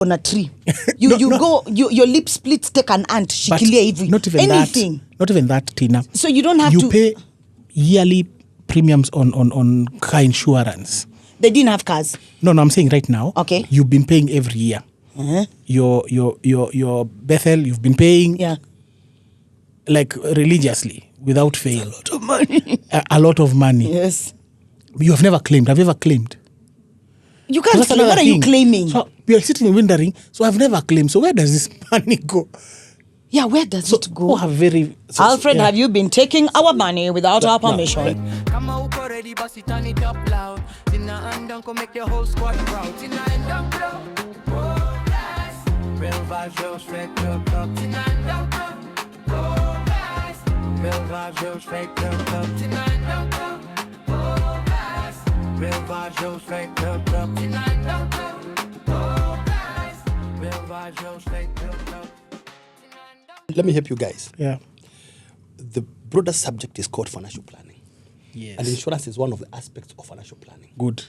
on a tree. Your lip splits, take an ant, shikilia hivi. Not even anything. Not even that, Tina. So you don't have to... You pay yearly premiums on car insurance. They didn't have cars? No, I'm saying right now. Okay. You've been paying every year. Uh-huh. Your Bethel, you've been paying... Yeah. Like religiously, without fail. A lot of money. A lot of money. Yes. You have never claimed. Have you ever claimed? You can't claim. What are you claiming? So you're sitting and wondering, so I've never claimed. So where does this money go? Yeah, where does it go? Alfred, have you been taking our money without our permission? Come out already, bust it on it up loud. Tina and Dunco make your whole squad proud. Tina and Dunco, oh yes. Real vibes, real straight, real talk. Tina and Dunco, oh yes. Real vibes, real straight, real talk. Tina and Dunco, oh yes. Real vibes, real straight, real talk. Tina and Dunco, oh yes. Real vibes, real straight, real talk. Let me help you guys. Yeah. The broader subject is called financial planning. Yes. And insurance is one of the aspects of financial planning. Good.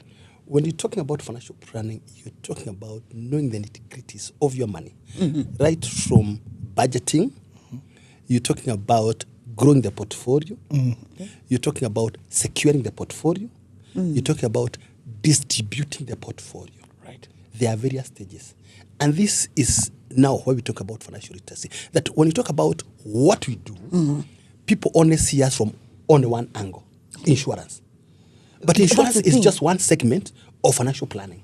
When you're talking about financial planning, you're talking about knowing the nitty-gritties of your money. Mm-hmm. Right from budgeting, you're talking about growing the portfolio, you're talking about securing the portfolio, you're talking about distributing the portfolio. Right. There are various stages. And this is now where we talk about financial literacy. That when you talk about what we do, people only see us from only one angle, insurance. But insurance is just one segment of financial planning.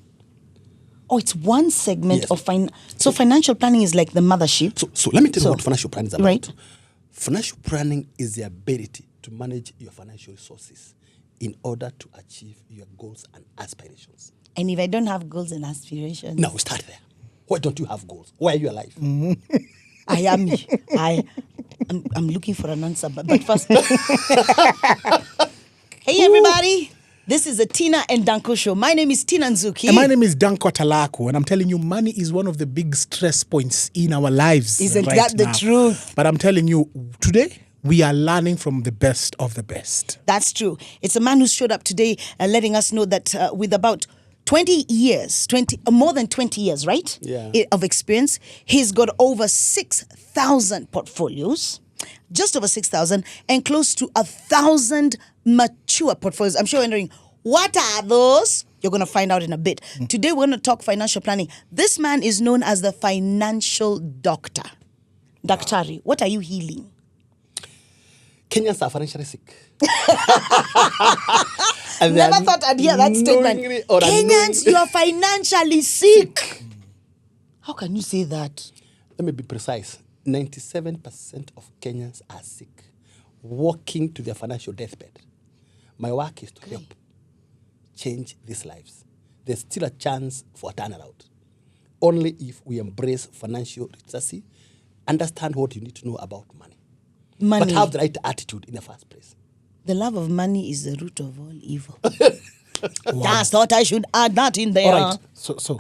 Oh, it's one segment of So financial planning is like the mothership. So let me tell you what financial planning is about. Right. Financial planning is the ability to manage your financial resources in order to achieve your goals and aspirations. And if I don't have goals and aspirations? No, we start there. Why don't you have goals? Why are you alive? I am me. I'm looking for an answer, but first. Hey, everybody. This is the Tina and Dunco show. My name is Tina Nzuki. And my name is Dunco Talaku. And I'm telling you, money is one of the big stress points in our lives. Isn't that the truth? But I'm telling you, today, we are learning from the best of the best. That's true. It's a man who showed up today letting us know that with about 20 years, more than 20 years, right? Yeah. Of experience, he's got over 6,000 portfolios, just over 6,000, and close to 1,000 mature portfolios. I'm sure you're wondering, what are those? You're going to find out in a bit. Today, we're going to talk financial planning. This man is known as the financial doctor. Daktari, what are you healing? Kenyans are financially sick. Never thought I'd hear that statement. Kenyans, you are financially sick. How can you say that? Let me be precise. 97% of Kenyans are sick, walking to their financial deathbed. My work is to help change these lives. There's still a chance for a turnaround. Only if we embrace financial literacy, understand what you need to know about money. But have the right attitude in the first place. The love of money is the root of all evil. Just thought I should add that in there. All right. So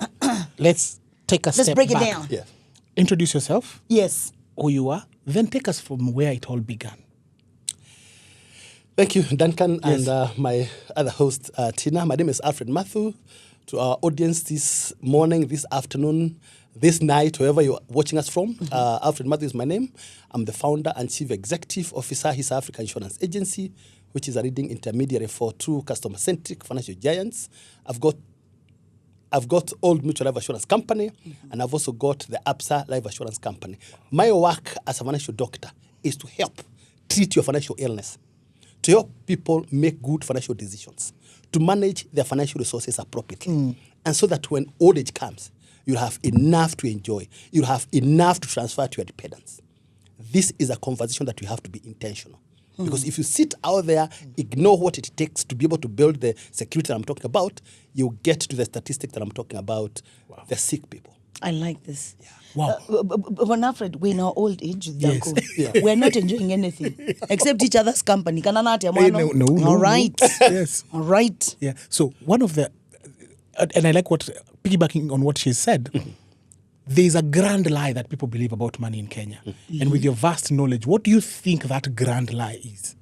let's take a step back. Let's break it down. Yes. Introduce yourself. Yes. Who you are. Then take us from where it all began. Thank you, Duncan, and my other host, Tina. My name is Alfred Mathu. To our audience this morning, this afternoon, this night, wherever you're watching us from, Alfred Mathu is my name. I'm the founder and chief executive officer, Hisa Africa Insurance Agency, which is a leading intermediary for true customer-centric financial giants. I've got Old Mutual Life Assurance Company, and I've also got the APSA Life Assurance Company. My work as a financial doctor is to help treat your financial illness, to help people make good financial decisions, to manage their financial resources appropriately, and so that when old age comes, you'll have enough to enjoy. You'll have enough to transfer to your dependents. This is a conversation that you have to be intentional. Because if you sit out there, ignore what it takes to be able to build the security that I'm talking about, you'll get to the statistic that I'm talking about, the sick people. I like this. Yeah. Wow. But Alfred, we're in our old age with Yes. Dunco. We're not enjoying anything except each other's company. No. All right. Yes. All right. Yeah. So one of the, and I like what, piggybacking on what she said, there's a grand lie that people believe about money in Kenya. And with your vast knowledge, what do you think that grand lie is?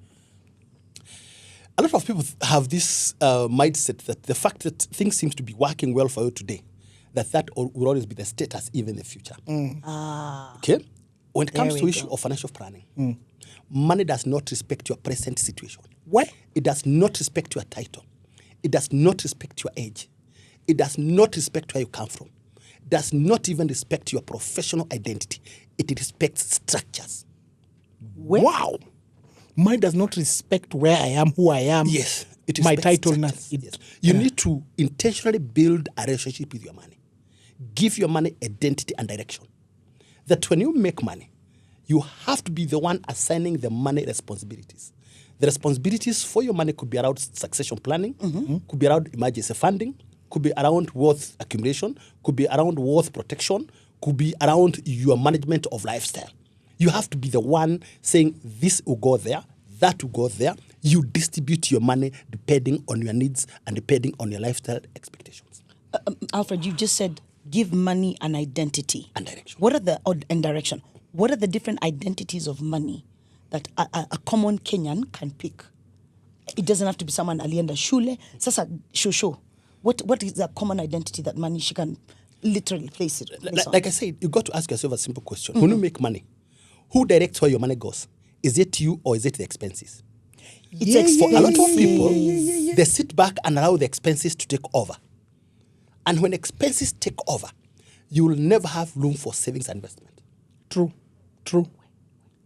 A lot of people have this mindset that the fact that things seems to be working well for you today that will always be the status even in the future. Okay? When it comes There to we issue go. of financial planning, money does not respect your present situation. What? It does not respect your title. It does not respect your age. It does not respect where you come from. It does not even respect your professional identity. It respects structures. Wow. Mine does not respect where I am, who I am. Yes. It My respects title. structures. It, Yes. You need to intentionally build a relationship with your money. Give your money identity and direction. That when you make money, you have to be the one assigning the money responsibilities. The responsibilities for your money could be around succession planning, could be around emergency funding, could be around wealth accumulation, could be around wealth protection, could be around your management of lifestyle. You have to be the one saying this will go there, that will go there. You distribute your money depending on your needs and depending on your lifestyle expectations. Alfred, you just said give money an identity And direction. What are the and direction? What are the different identities of money that a common Kenyan can pick? It doesn't have to be someone alienda shule. Sasa shosho. What is the common identity that money she can literally place it? Place on? Like I said, you got to ask yourself a simple question. When you make money, who directs where your money goes? Is it you or is it the expenses? It's For a lot of expensive. people, they sit back and allow the expenses to take over. And when expenses take over, you will never have room for savings and investment. True.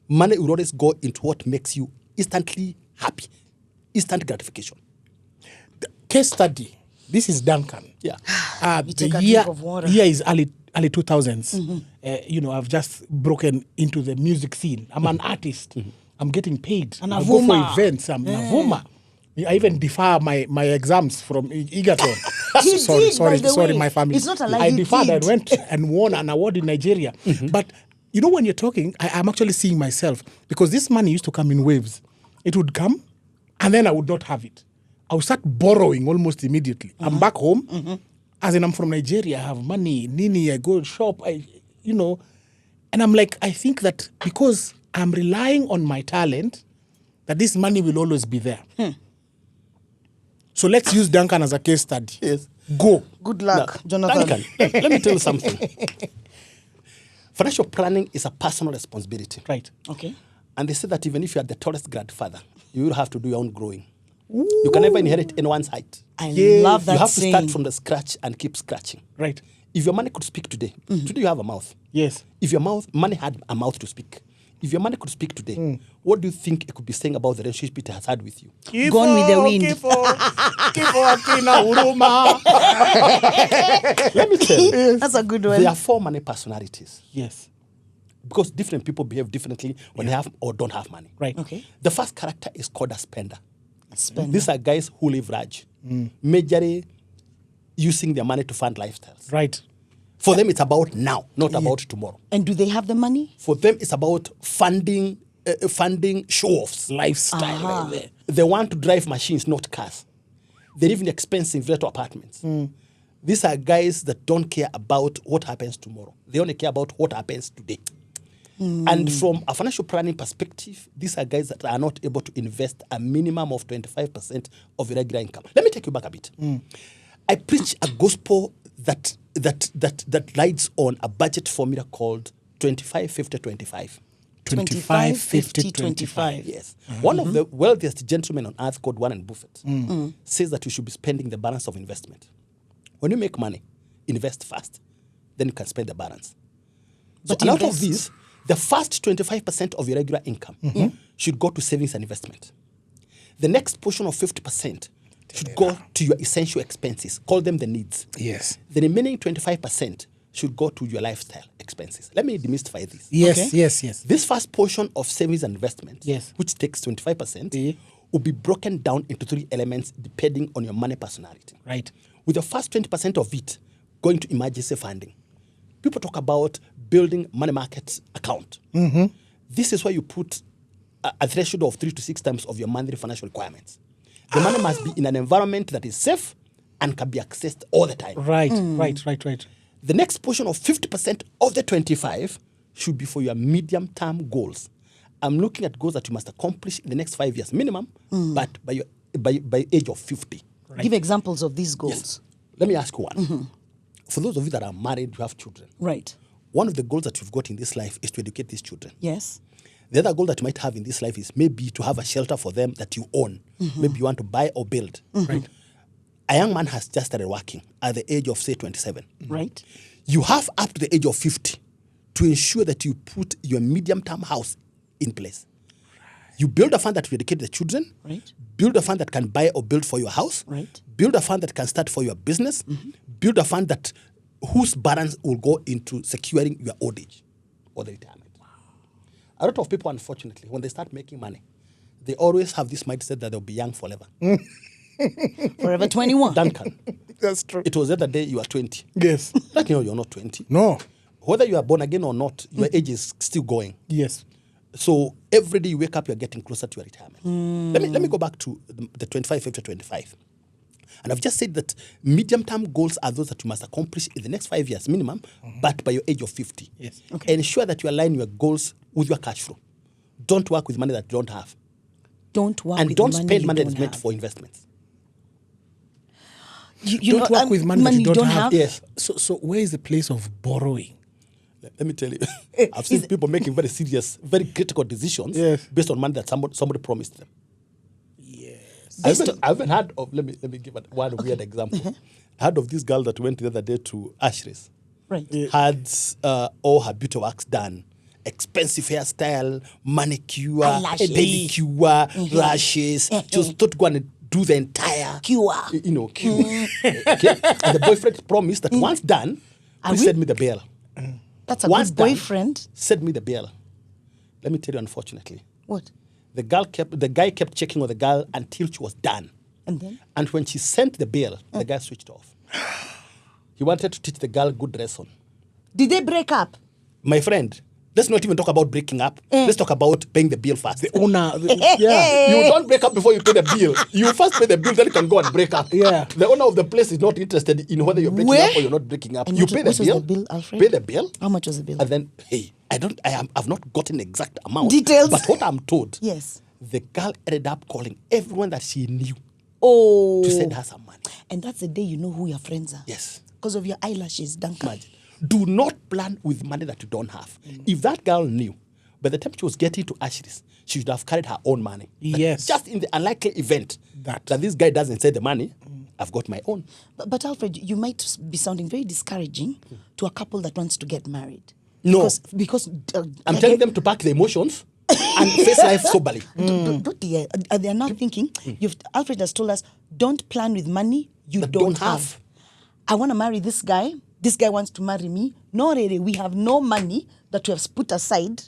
Money will always go into what makes you instantly happy, instant gratification. Case study. This is Duncan. Yeah. You take The a year, drink of water. year is early 2000s. I've just broken into the music scene. I'm an artist. I'm getting paid. An I go for avuma. events. I'm Navuma. I even defer my exams from Egerton. He did, by the sorry, way. my family. It's not a lie, I he deferred. did. I went and won an award in Nigeria. But you know, when you're talking, I'm actually seeing myself because this money used to come in waves. It would come, and then I would not have it. I would start borrowing almost immediately. I'm back home, as in I'm from Nigeria. I have money, Nini. I go shop. And I'm like, I think that because I'm relying on my talent, that this money will always be there. So let's use Duncan as a case study. Yes. Go. Good luck, Now, Jonathan. Duncan, let me tell you something. Financial planning is a personal responsibility. Right. Okay. And they say that even if you are the tallest grandfather, you will have to do your own growing. You can never inherit anyone's height. I Yes. love that You have to saying. start from the scratch and keep scratching. Right. If your money could speak today, today you have a mouth. Yes. If your money had a mouth to speak, if your money could speak today, what do you think it could be saying about the relationship it has had with you? Gone with the wind. Let me tell you, That's a good one. there are 4 money personalities Yes. because different people behave differently when they have or don't have money. Right. Okay. The first character is called a spender. Spend. These are guys who live large, majorly using their money to fund lifestyles. Right. For them, it's about now, not about tomorrow. And do they have the money? For them, it's about funding show-offs. Lifestyle right there. They want to drive machines, not cars. They live in expensive rental apartments. These are guys that don't care about what happens tomorrow. They only care about what happens today. And from a financial planning perspective, these are guys that are not able to invest a minimum of 25% of your regular income. Let me take you back a bit. I preach a gospel that rides on a budget formula called 25, 50, 25. 25, 50, 25. Yes. One of the wealthiest gentlemen on earth called Warren Buffett says that you should be spending the balance of investment. When you make money, invest first. Then you can spend the balance. So But a lot of invest- these, the first 25% of your regular income should go to savings and investment. The next portion of 50% should go to your essential expenses. Call them the needs. Yes. The remaining 25% should go to your lifestyle expenses. Let me demystify this. Yes. Okay. Yes. This first portion of savings and investment, Yes. which takes 25%, Yeah. will be broken down into 3 elements depending on your money personality. Right. With the first 20% of it going to emergency funding. People talk about building money market account. This is where you put a threshold of 3 to 6 times of your monthly financial requirements. The money must be in an environment that is safe and can be accessed all the time. Right. Right. The next portion of 50% of the 25 should be for your medium-term goals. I'm looking at goals that you must accomplish in the next 5 years minimum, but by age of 50. Give examples of these goals. Let me ask you one. for those of you that are married, you have children. Right. One of the goals that you've got in this life is to educate these children. Yes. The other goal that you might have in this life is maybe to have a shelter for them that you own. Maybe you want to buy or build. Right. A young man has just started working at the age of, say, 27. Right. You have up to the age of 50 to ensure that you put your medium-term house in place. You build a fund that will educate the children. Right. Build a fund that can buy or build for your house. Right. Build a fund that can start for your business. Build a fund that whose balance will go into securing your old age or the retirement. A lot of people, unfortunately, when they start making money, they always have this mindset that they'll be young forever. Forever 21. Duncan, That's true. it was the other day you were 20. Yes. Like, you're not 20. No. Whether you are born again or not, your age is still going. Yes. So every day you wake up, you're getting closer to your retirement. Let me go back to the 25, 50, 25. And I've just said that medium-term goals are those that you must accomplish in the next 5 years minimum, but by your age of 50. Yes. Okay. Ensure that you align your goals with your cash flow. Don't work with money that you don't have. Don't work And with don't money spend you money don't that's meant have. for investments. You Don't work with money that you don't have. Yes. So where is the place of borrowing? Let me tell you, I've seen people making very serious, very critical decisions Yes. based on money that somebody promised them. Yes. I haven't heard of, let me give one weird example. I heard of this girl that went the other day to Ashley's. Right. Had all her beauty works done. Expensive hairstyle, manicure, Eyelashes. pedicure, lashes. She was thought to go and do the entire Cure. cure. Okay? And the boyfriend promised that once done, please we- send me the bill. That's a Once good done, boyfriend. send me the bill. Let me tell you, unfortunately, What? the guy kept checking on the girl until she was done. And then? And when she sent the bill, the guy switched off. He wanted to teach the girl good lesson. Did they break up? My friend, let's not even talk about breaking up. Let's talk about paying the bill first. The owner. Yeah. You don't break up before you pay the bill. You first pay the bill, then you can go and break up. Yeah. The owner of the place is not interested in whether you're breaking Where? up or you're not breaking up. And You what pay was the the bill. bill, Alfred? Pay the bill. How much was the bill? And then, hey, I've not gotten exact amount. Details. But what I'm told, Yes. the girl ended up calling everyone that she knew Oh. to send her some money. And that's the day you know who your friends are. Yes. Because of your eyelashes, Duncan. Imagine. Do not plan with money that you don't have. If that girl knew, by the time she was getting to Ashley's, she should have carried her own money. But Yes. just in the unlikely event That. this guy doesn't send the money, I've got my own. But Alfred, you might be sounding very discouraging to a couple that wants to get married. No. Because I'm telling them to pack the emotions and face life soberly. they are now thinking, Alfred has told us, don't plan with money you That don't don't have. have. I want to marry this guy. This guy wants to marry me. No, really, we have no money that we have put aside.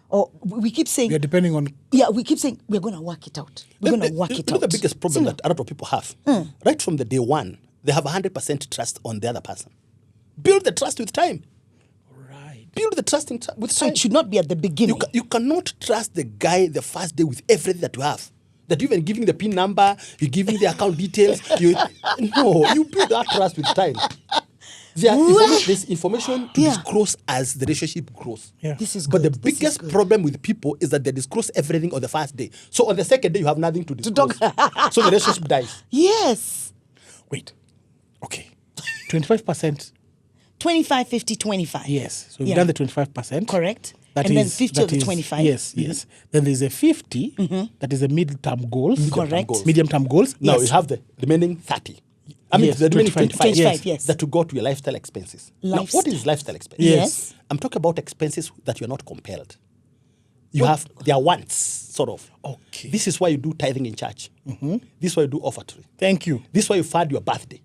Or we keep saying, We are depending on. yeah, we keep saying, we're going to work it out. We're going to work it You know out. the biggest problem See, that a lot of people have? Right from the day one, they have 100% trust on the other person. Build the trust with time. Right. Build the trust with So time. it should not be at the beginning. You cannot trust the guy the first day with everything that you have. That you even giving the PIN number, you giving the account details. No, you build that trust with time. There's information to Yeah. disclose as the relationship grows. Yeah. This is But the good. This is biggest good. problem with people is that they disclose everything on the first day. So on the second day, you have nothing to disclose. So the relationship dies. Yes. Wait. Okay. 25%. 25, 50, 25. Yes. So we've Yeah. done the 25%. Correct. That And then is- 50 of that the is- 25. Yes, yes. Then there's a 50 that is a mid-term goals. Correct. goals. Medium-term goals. Now yes. you have the remaining 30. I mean, Yes, the remaining 25, 25. yes. That to go to your lifestyle expenses. Now, what is lifestyle expenses? Yes. I'm talking about expenses that you're not compelled. They are wants, sort of. Okay. This is why you do tithing in church. This is why you do offertory. Thank you. This is why you fund your birthday.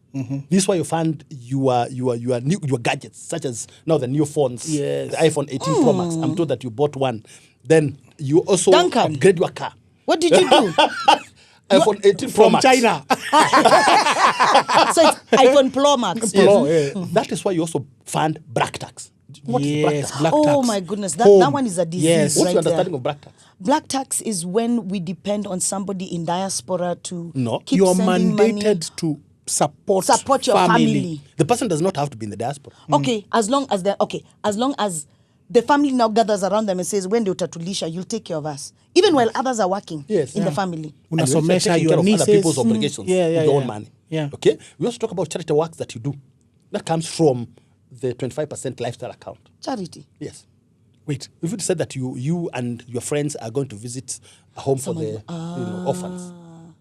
This is why you fund your gadgets, such as now the new phones, Yes. the iPhone 18 Pro Max. I'm told that you bought one. Then you also Duncan. upgrade your car. What did you do? iPhone 18 Pro From Max. China. So it's iPhone Pro Max. Yes. Pro, yeah. That is why you also fund black tax. What is black Yes, tax? black Oh tax. my goodness, that Home. one is a disease. Yes. What's right your there. understanding of black tax? Black tax is when we depend on somebody in diaspora to No. keep You're sending mandated money. to support Support your family. The person does not have to be in the diaspora. Okay, as long as the family now gathers around them and says, when they utatulisha, you'll take care of us. Even while others are working Yes. in Yeah. the family. And you also Unasomesha taking your care of nieces. other people's obligations Yeah, with yeah, your own yeah. money. Yeah. Okay? We also talk about charity works that you do. That comes from the 25% lifestyle account. Charity. Yes. Wait. If you said that you and your friends are going to visit a home for the orphans,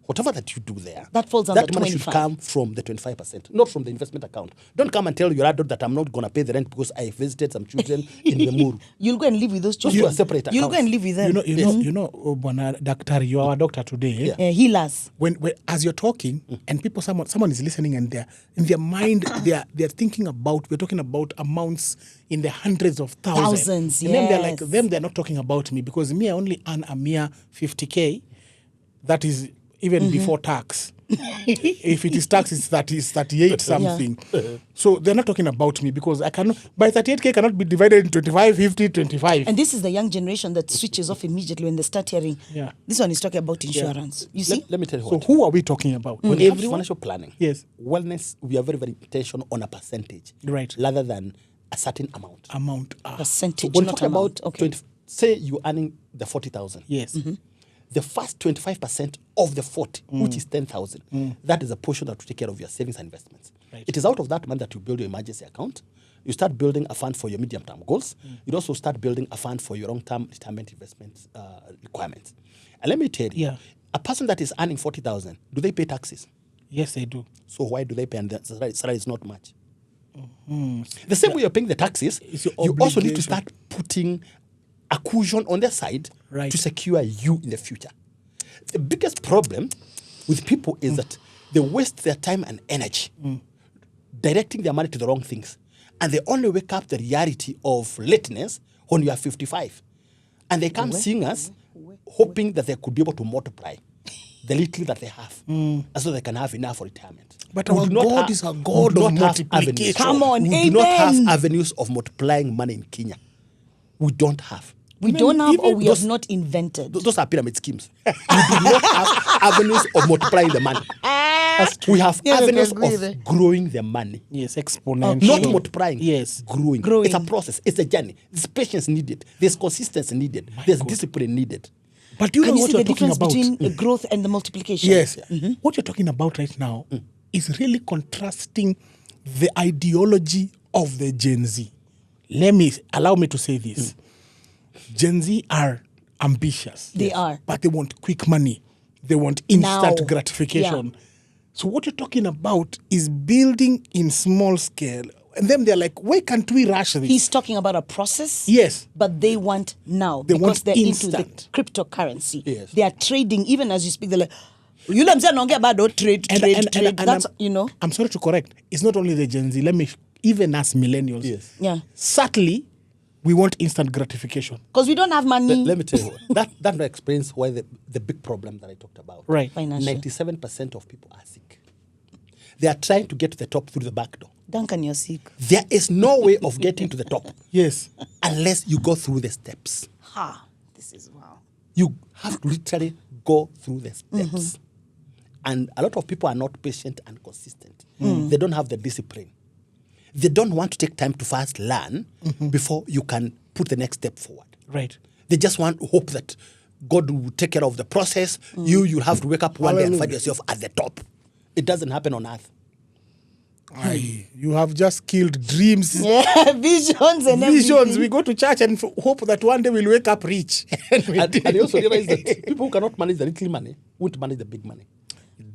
whatever that you do there, That falls under that money should 25. come from the 25%, not from the investment account. Don't come and tell your adult that I'm not going to pay the rent because I visited some children in the Muru. You'll go and live with those Those children. two are separate You'll go accounts. and live with them. You know, Bwana Doctor, you are our doctor today. Yeah. Healers. When as you're talking and someone is listening and they're in their mind they're thinking about, we're talking about amounts in the hundreds of thousands. Thousands, And then they're like, yes. they're not talking about me because me I only earn a mere 50K. That is even before tax. If it is tax, it's 38 something. So they're not talking about me because I cannot, by 38K cannot be divided into 25, 50, 25. And this is the young generation that switches off immediately when they start hearing. Yeah. This one is talking about insurance. You see? Let me tell you So what. who are we talking about? When it comes to financial planning, Yes. wellness, we are very, very intentional on a percentage, Right. rather than a certain amount. Percentage, So when not talking amount. about Okay. 20, say you're earning the 40,000. Yes. The first 25% of the 40, which is 10,000, that is a portion that will take care of your savings and investments. Right. It is out of that money that you build your emergency account. You start building a fund for your medium-term goals. You also start building a fund for your long-term retirement investment requirements. And let me tell you, Yeah. a person that is earning 40,000, do they pay taxes? Yes, they do. So why do they pay? And the salary is not much. The same way you're paying the taxes, It's your you also need to obligation. start putting a cushion on their side Right. to secure you in the future. The biggest problem with people is that they waste their time and energy directing their money to the wrong things. And they only wake up the reality of lateness when you are 55. And they come seeing us hoping that they could be able to multiply the little that they have so they can have enough for retirement. But We our do not God have- is a we God do of not have avenues. multiplication. Come on, We do not have amen. avenues of multiplying money in Kenya. We don't have. We don't have or even we those- have not invented. Those are pyramid schemes. We do not have avenues of multiplying the money. We have Yeah, avenues I agree. of growing the money. Yes, exponential. Not multiplying. Yes. Growing. Growing. It's a process. It's a journey. There's patience needed. There's consistency needed. There's discipline needed. But you know Can you what see you're the talking difference about? between the growth and the multiplication? Yes. What you're talking about right now is really contrasting the ideology of the Gen Z. Allow me to say this. Gen Z are ambitious. They are. But they want quick money. They want instant Now. gratification. So what you're talking about is building in small scale. And then they're like, why can't we rush this? He's talking about a process. Yes. But they want now They because want they're into instant. the cryptocurrency. Yes. They are trading even as you speak. They're like, you know, I'm saying, don't get about trade. That's I'm sorry to correct. It's not only the Gen Z. Even us millennials. Yes. yeah. Certainly, we want instant gratification. Because we don't have money. Let me tell you, that explains why the big problem that I talked about. Right. Financial. 97% of people are sick. They are trying to get to the top through the back door. Duncan, you're sick. There is no way of getting to the top Yes. unless you go through the steps. Ha. This is wow. You have to literally go through the steps. And a lot of people are not patient and consistent. They don't have the discipline. They don't want to take time to first learn before you can put the next step forward. Right. They just want hope that God will take care of the process. You'll have to wake up one day and find yourself at the top. It doesn't happen on earth. Aye, you have just killed dreams. Yeah, visions and Visions. everything. We go to church and hope that one day we'll wake up rich. And I also realize that people who cannot manage the little money won't manage the big money.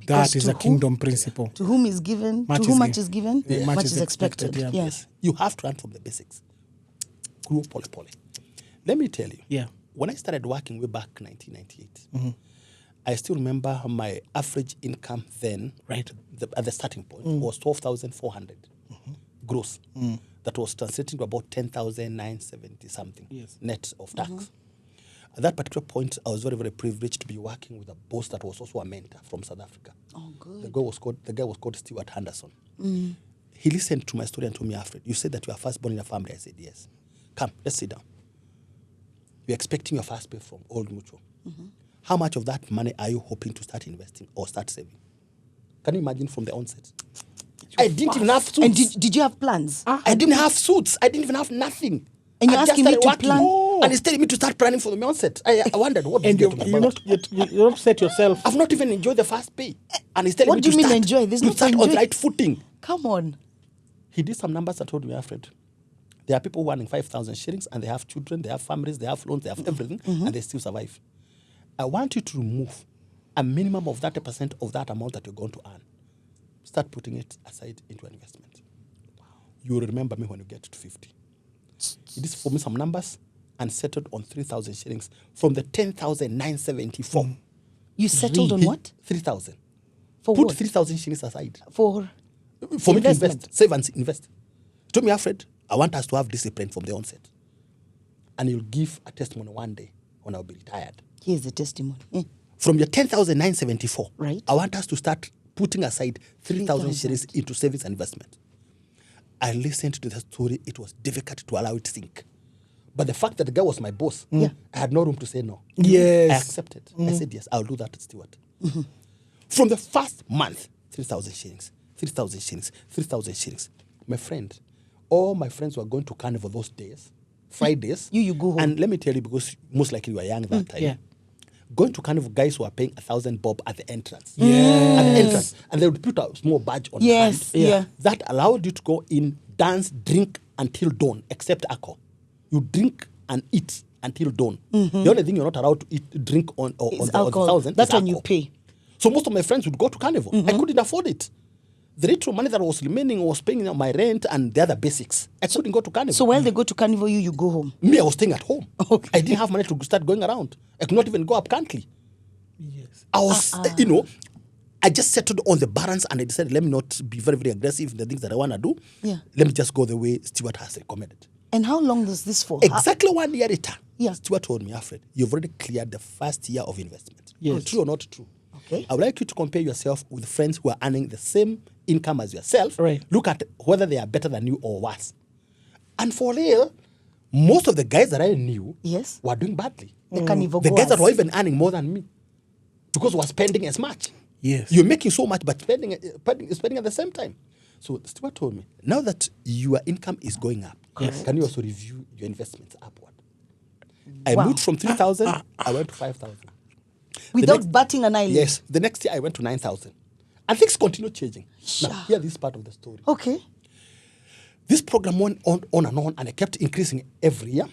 That is to a whom- kingdom principle. To whom is given, Much to is whom given. much is given, Yeah. much is expected. yeah. Yes. You have to learn from the basics. Grow poly. Let me tell you. Yeah. When I started working way back 1998, I still remember my average income then, Right. at the starting point, was 12,400 gross. That was translating to about 10,970 something Yes. net of tax. At that particular point, I was very, very privileged to be working with a boss that was also a mentor from South Africa. Oh, good. The guy was called Stuart Henderson. He listened to my story and told me, Alfred, you said that you are first born in a family. I said, yes. Come, let's sit down. You're expecting your first pay from Old Mutual. How much of that money are you hoping to start investing or start saving? Can you imagine from the onset? I didn't even have suits. And did you have plans? I didn't have suits. I didn't even have nothing. And you're I just asking me started to working. plan? And he's telling me to start planning from the onset. I wondered what And this you guy talking about. not set yourself. I've not even enjoyed the first pay. And he's telling What me do to you mean start, enjoy? There's to no start on enjoy. the right footing. Come on. He did some numbers and told me, Alfred, there are people who are earning 5,000 shillings and they have children, they have families, they have loans, they have everything, and they still survive. I want you to remove a minimum of 30% of that amount that you're going to earn. Start putting it aside into an investment. You will remember me when you get to 50. He did for me some numbers and settled on 3,000 shillings from the 10,974. You settled on He- what? 3,000. For Put what? 3,000 shillings aside. For For me to investment. invest, save and invest. He told me, Alfred, I want us to have discipline from the onset. And you'll give a testimony one day when I'll be retired. Here's the testimony. From your 10,974, Right. I want us to start putting aside 3,000 3,000. shillings into savings and investment. I listened to the story. It was difficult to allow it to sink. But the fact that the guy was my boss, Yeah. I had no room to say no. Yes. I accepted. I said, yes, I'll do that, Stewart. From the first month, 3,000 shillings, 3,000 shillings, 3,000 shillings. My friend, all my friends were going to carnival those days, Fridays. You go home. And let me tell you, because most likely you were young that time. yeah. Going to carnival, guys who are paying 1,000 bob at the entrance. Yes. At the entrance. And they would put a small badge on Yes, your hand. yeah. That allowed you to go in, dance, drink until dawn, except alcohol. You drink and eat until dawn. The only thing you're not allowed to eat, drink on the alcohol. 1,000 That's is when you alcohol. pay. So most of my friends would go to carnival. I couldn't afford it. The little money that was remaining was paying my rent and the other basics. I couldn't go to carnival. So while they go to carnival, you go home. Me, I was staying at home. Okay. I didn't have money to start going around. I could not even go up country. Yes. I was, I just settled on the balance and I decided, let me not be very, very aggressive in the things that I want to do. Yeah. Let me just go the way Stewart has recommended. And how long was this for? Exactly 1 year later, Yeah. Stewart told me, Alfred, you've already cleared the first year of investment. Yes. True or not true? Okay. I would like you to compare yourself with friends who are earning the same income as yourself. Right. Look at whether they are better than you or worse. And for real, most of the guys that I knew Yes. were doing badly. The carnival The guys that goers. were even earning more than me because we're spending as much. Yes. You're making so much, but spending at the same time. So Stewart told me, now that your income is going up, can you also review your investments upward? I Wow. moved from 3,000, I went to 5,000. Without next- batting an eyelid. Yes. The next year I went to 9,000. And things continued changing. Now, hear this part of the story. Okay. This program went on and on, and I kept increasing every year.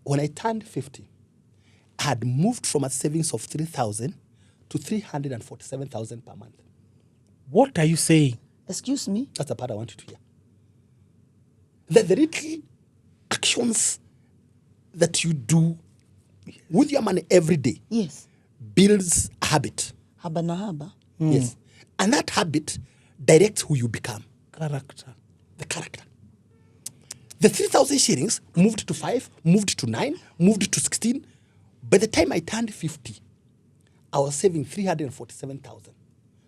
When I turned 50, I had moved from a savings of 3,000 to 347,000 per month. What are you saying? Excuse me. That's the part I want you to hear. That the little actions that you do with your money every day Yes. builds a habit. Haba na haba. Yes. And that habit directs who you become. Character. The character. The 3,000 shillings moved to 5, moved to 9, moved to 16. By the time I turned 50, I was saving 347,000.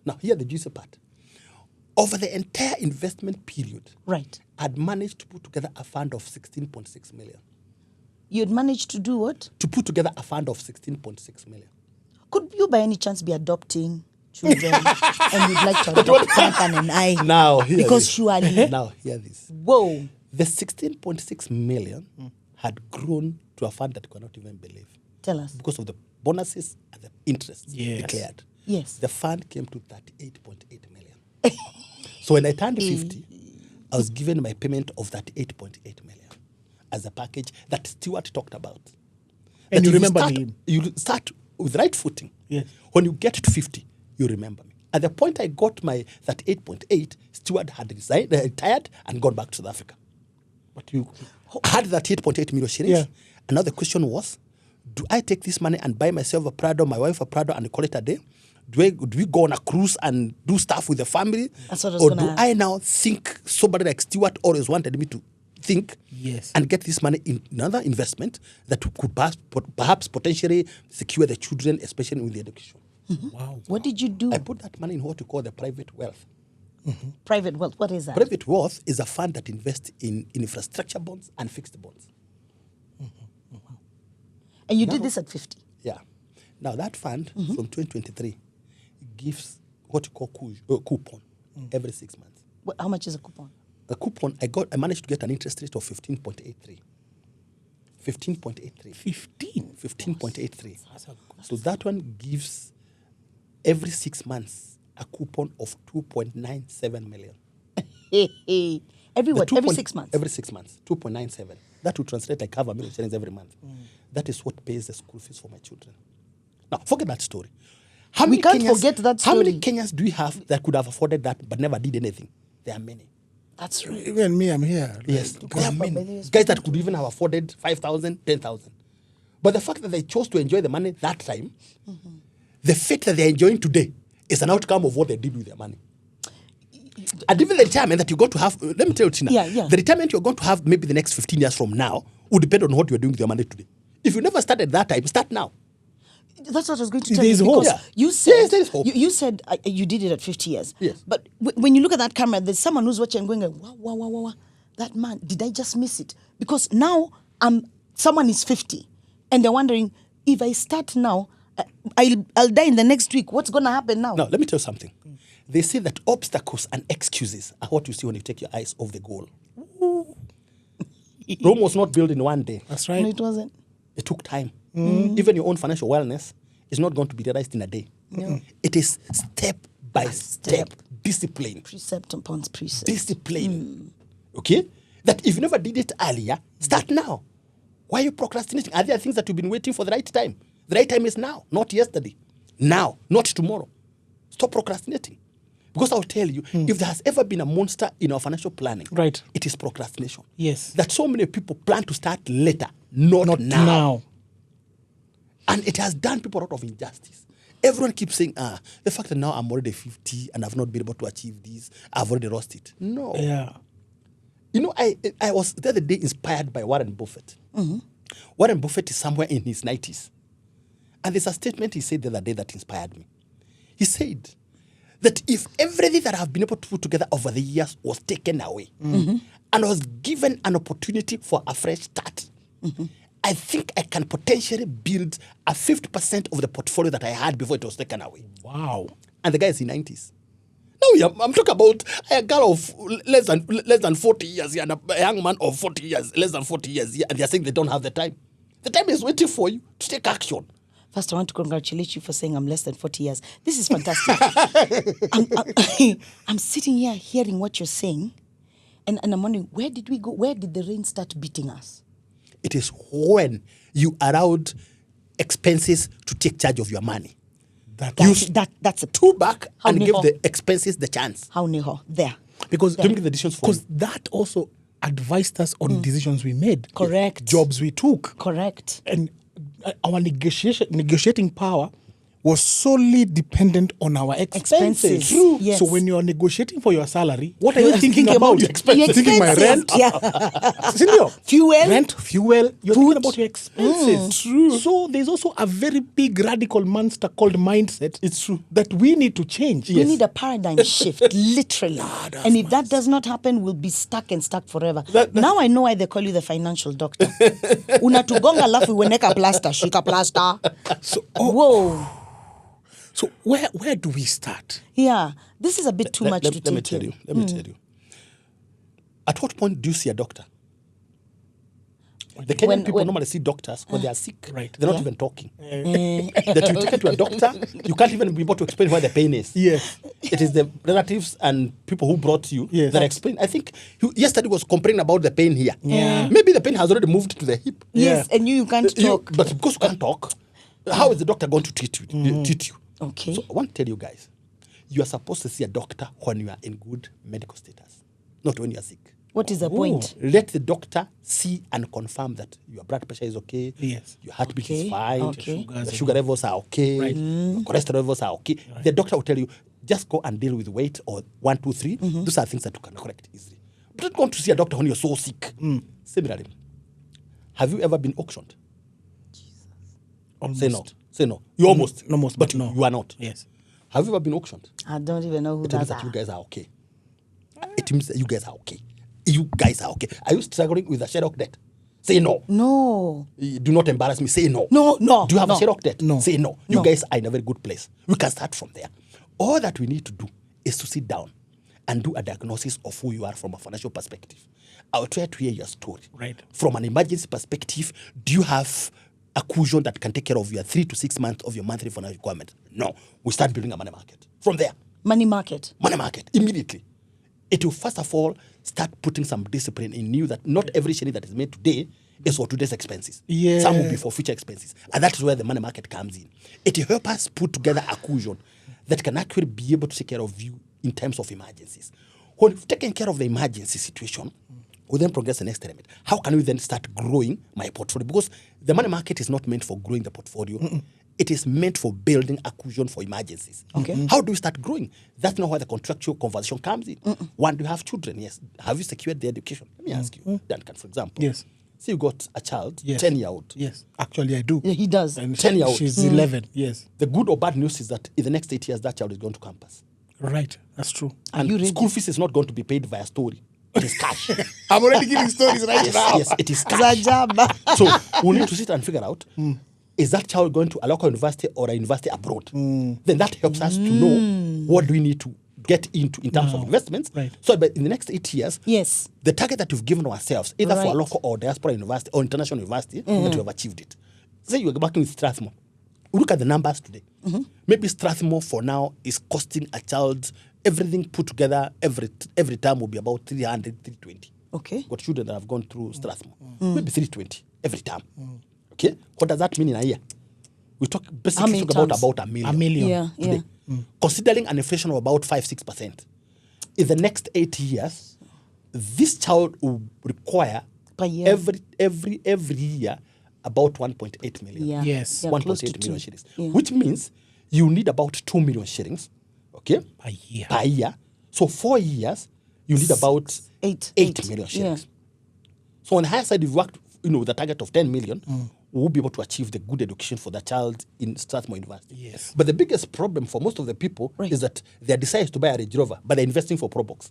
Now, here the juicy part. Over the entire investment period, Right. I'd managed to put together a fund of 16.6 million. You'd managed to do what? To put together a fund of 16.6 million. Could you by any chance be adopting children and you'd like to adopt Duncan and I? Now, hear Because this. surely. Now, hear this. Whoa. The 16.6 million had grown to a fund that you cannot even believe. Tell us. Because of the bonuses and the interests Yes. declared. Yes. The fund came to 38.8 million. So when I turned 50, I was given my payment of 38.8 million as a package that Stewart talked about. And That you if remember start, him. You start with right footing. Yes. When you get to 50, you remember me. At the point I got my 38.8, Stewart had retired and gone back to South Africa. But you. I had that 8.8 million shillings. Yeah. And now the question was, do I take this money and buy myself a Prado, my wife a Prado, and call it a day? Do we go on a cruise and do stuff with the family? That's what I was Or gonna do ask. I now think somebody like Stewart always wanted me to think Yes. and get this money in another investment that could perhaps potentially secure the children, especially with the education? Wow. What did you do? I put that money in what you call the private wealth. Private wealth. What is that? Private wealth is a fund that invests in infrastructure bonds and fixed bonds. And you did this at 50. Yeah. Now that fund from 2023 gives what you call coupon every 6 months. How much is a coupon? A coupon, I managed to get an interest rate of 15.83. 15.83. 15.83. So that one gives every 6 months a coupon of 2.97 million. Hey, hey. Every The what? 2 Every point- 6 months. Every 6 months, 2.97. That would translate like half a million shillings every month. That is what pays the school fees for my children. Now, forget that story. How We many can't Kenyans- forget that How many story. Kenyans do we have that could have afforded that but never did anything? There are many. That's right. Even me, I'm here. Yes, Like, there are but many. there's Guys that could even have afforded 5,000, 10,000. But the fact that they chose to enjoy the money that time, the fate that they're enjoying today is an outcome of what they did with their money. And even the retirement that you're going to have, let me tell you, Tina, Yeah. the retirement you're going to have maybe the next 15 years from now will depend on what you're doing with your money today. If you never started that time, start now. That's what I was going to tell There you. is hope. Because Yeah. you said, Yes, there is hope. You said you did it at 50 years. Yes. But when you look at that camera, there's someone who's watching and going, wow. That man, did I just miss it? Because now someone is 50 and they're wondering, if I start now, I'll die in the next week. What's going to happen now? Now, let me tell you something. They say that obstacles and excuses are what you see when you take your eyes off the goal. Rome was not built in one day. That's No, right. it wasn't. It took time. Even your own financial wellness is not going to be realized in a day. It is step by step discipline. Precept upon precept. Discipline. Okay? That if you never did it earlier, start now. Why are you procrastinating? Are there things that you've been waiting for the right time? The right time is now, not yesterday. Now, not tomorrow. Stop procrastinating. Because I'll tell you, if there has ever been a monster in our financial planning, Right. it is procrastination. Yes. That so many people plan to start later, not now. And it has done people a lot of injustice. Everyone keeps saying, the fact that now I'm already 50 and I've not been able to achieve this, I've already lost it. No. Yeah. You know, I was the other day inspired by Warren Buffett. Warren Buffett is somewhere in his 90s. And there's a statement he said the other day that inspired me. He said that if everything that I've been able to put together over the years was taken away and was given an opportunity for a fresh start, I think I can potentially build a 50% of the portfolio that I had before it was taken away. Wow. And the guy is in 90s. No, I'm talking about a girl of less than 40 years here and a young man of 40 years, less than 40 years here, and they're saying they don't have the time. The time is waiting for you to take action. First, I want to congratulate you for saying I'm less than 40 years. This is fantastic. I'm sitting here hearing what you're saying, and I'm wondering, where did we go? Where did the rain start beating us? It is when you allowed expenses to take charge of your money. That's a Two back How and many give the expenses the chance. How neho there. Because Don't make the decisions for you. that also advised us on decisions we made. Correct. Jobs we took. Correct. And our negotiating power was solely dependent on our expenses. Expenses. True. Yes. So when you're negotiating for your salary, what are you thinking Thinking about? about your expenses. Thinking my Expenses, rent? yeah. Senor, Fuel. Rent, fuel. You're thinking about your expenses. True. So there's also a very big radical monster called mindset. It's true. That we need to change. We need a paradigm shift, literally. And if that does not happen, we'll be stuck forever. Now I know why they call you the financial doctor. Unatugonga alafu ueneka plaster, shika plaster. So, Whoa. So where do we start? Yeah, this is a bit too much to take Let me tell you. Let me tell you. At what point do you see a doctor? The Kenyan people normally see doctors when they are sick. Right. They're not even talking. That you take it to a doctor, you can't even be able to explain where the pain is. Yes. It is the relatives and people who brought you Yes. that explain. I think yesterday was complaining about the pain here. Yeah. Maybe the pain has already moved to the hip. Yes, and you can't talk. But because you can't talk, how is the doctor going to treat you? Okay. So I want to tell you guys, you are supposed to see a doctor when you are in good medical status, not when you are sick. What is the point? Let the doctor see and confirm that your blood pressure is okay. Yes. Your heartbeat Okay, is fine. okay. The sugar levels are okay. Right. Your cholesterol levels are okay. The doctor will tell you, just go and deal with weight or 1, 2, 3. Those are things that you can correct easily. But don't go to see a doctor when you're so sick. Similarly, have you ever been auctioned? Almost. Say no. Say no. You almost. Almost, but but no. you are not. Yes. Have you ever been auctioned? I don't even know who It means that that you are. guys are okay. It means that you guys are okay. You guys are okay. Are you struggling with a Sherlock debt? Say no. No. Do not embarrass me. Say no. No. Do you have no. a Sherlock debt? No. Say no. You No. guys are in a very good place. We can start from there. All that we need to do is to sit down and do a diagnosis of who you are from a financial perspective. I'll try to hear your story. Right. From an emergency perspective, do you have a cushion that can take care of your 3 to 6 months of your monthly financial requirement? No. We start building a money market. From there, Money market. money market, immediately. it will first of all start putting some discipline in you that not every shilling that is made today is for today's expenses. Yeah. Some will be for future expenses. And that is where the money market comes in. It will help us put together a cushion that can actually be able to take care of you in terms of emergencies. When we've taken care of the emergency situation, we then progress the next element. How can we then start growing my portfolio? Because the money market is not meant for growing the portfolio. It is meant for building a cushion for emergencies. Okay. How do we start growing? That's not where the contractual conversation comes in. One, do you have children? Yes. Have you secured their education? Let me ask you, Duncan, for example. Yes. Say you got a child, Yes. 10-year-old. Yes. Actually, I do. Yeah, he does. And 10-year-old. she's 11. Yes. The good or bad news is that in the next 8 years, that child is going to campus. Right. That's true. Are And you ready? school fees is not going to be paid via story. It is cash. I'm already giving stories right yes, now. yes, it is cash. Zajaba. So we need to sit and figure out, is that child going to a local university or a university abroad? Then that helps us to know what do we need to get into in terms of investments. Right. So but in the next 8 years, Yes. the target that we've given ourselves, either for a Right. local or diaspora university or international university, that we have achieved it. Say you're working with Strathmore. Look at the numbers today. Maybe Strathmore for now is costing a child, everything put together, every term will be about 300, 320. Okay. Got children that have gone through Strathmore. Maybe 320 every term. Okay? What does that mean in a year? We talk basically many talk terms? about a million. A million. Yeah, Today. Considering an inflation of about 5-6%, in the next 8 years, this child will require Per year. every year about 1.8 million. Yeah. Yes. Yeah, close to 1.8 million 2. shillings. Yeah. Which means you need about 2 million shillings, okay? A year. Per year. So 4 years, you need about Eight. 8 million shillings. So on the higher side, we've worked, with a target of 10 million, we'll be able to achieve the good education for the child in Strathmore University. Yes. But the biggest problem for most of the people Right. is that they decide to buy a Range Rover, but they're investing for Pro Box.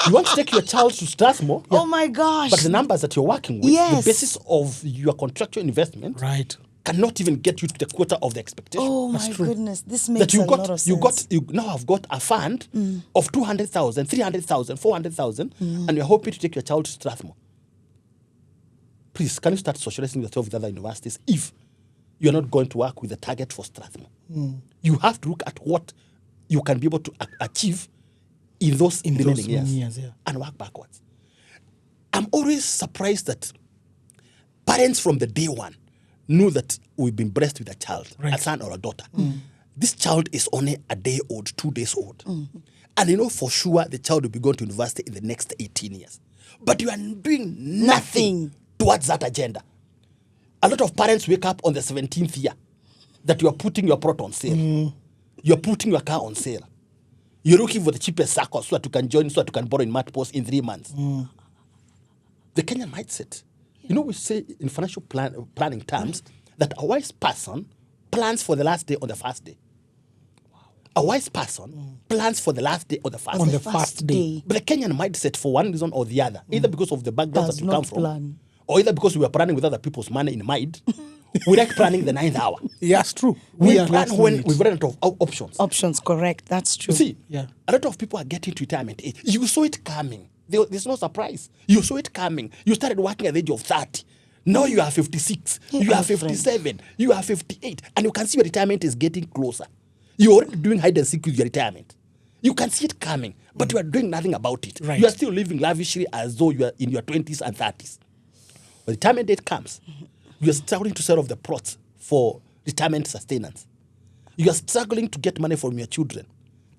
You want to take your child to Strathmore, Oh my gosh. but the numbers that you're working with, Yes. the basis of your contractual investment, Right. cannot even get you to the quota of the expectation. Oh my true. goodness. This That makes you a got, lot of you sense. got, you now have got a fund of 200,000, 300,000, 400,000, and you're hoping to take your child to Strathmore. Please, can you start socializing yourself with other universities if you're not going to work with the target for Strathmore? You have to look at what you can be able to achieve in those In intervening those years, years, yeah. and work backwards. I'm always surprised that parents from the day one knew that we've been blessed with a child, Right. a son or a daughter. This child is only a day old, 2 days old. And you know for sure the child will be going to university in the next 18 years. But you are doing nothing towards that agenda. A lot of parents wake up on the 17th year that you are putting your plot on sale. You're putting your car on sale. You're looking for the cheapest circle so that you can join, so that you can borrow in Mattress in 3 months. The Kenyan mindset. We say in financial planning terms that a wise person plans for the last day on the first day. A wise person plans for the last day on the first On day. the first day. But the Kenyan mindset, for one reason or the other, either because of the background Does that you come not from, plan. or either because we were planning with other people's money in mind, we like planning the 9th hour. Yes, true. We are plan last when minute. we've run out of options. Options, correct. That's true. You see, Yeah. a lot of people are getting to retirement age. You saw it coming. There's no surprise. You saw it coming. You started working at the age of 30. Now you are 56. You are Alfred. 57. You are 58. And you can see your retirement is getting closer. You're already doing hide and seek with your retirement. You can see it coming, but you are doing nothing about it. Right. You are still living lavishly as though you are in your 20s and 30s. When retirement date comes, you are struggling to set off the plots for retirement sustenance. You are struggling to get money from your children.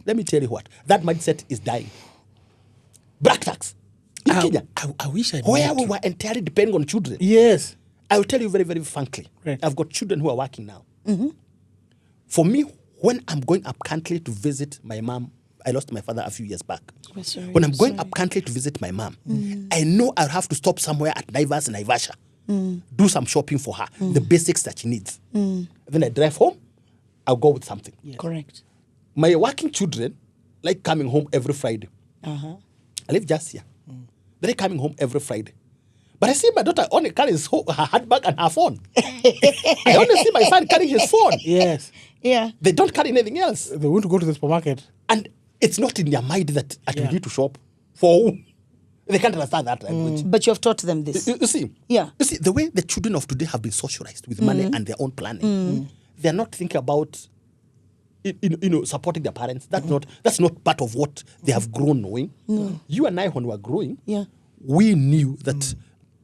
Let me tell you what, that mindset is dying. Black tax. In Kenya, I wish I where knew we it. were entirely depending on children. Yes. I will tell you very, very frankly. Right. I've got children who are working now. For me, when I'm going up country to visit my mom, I lost my father a few years back. Oh, sorry, When I'm going sorry. up country to visit my mom, I know I'll have to stop somewhere at Naivas and Naivasha, do some shopping for her, the basics that she needs. Then I drive home, I'll go with something. Correct. My working children like coming home every Friday. I live just here. They like coming home every Friday. But I see my daughter only carries her handbag and her phone. I only see my son carrying his phone. Yes. Yeah. They don't carry anything else. They want to go to the supermarket. And it's not in their mind that I Yeah. need to shop. For who? They can't understand that language. But you have taught them this. You see? Yeah. You see, the way the children of today have been socialized with money and their own planning, they're not thinking about supporting their parents. That's not part of what they have grown knowing. You and I, when we were growing, we knew that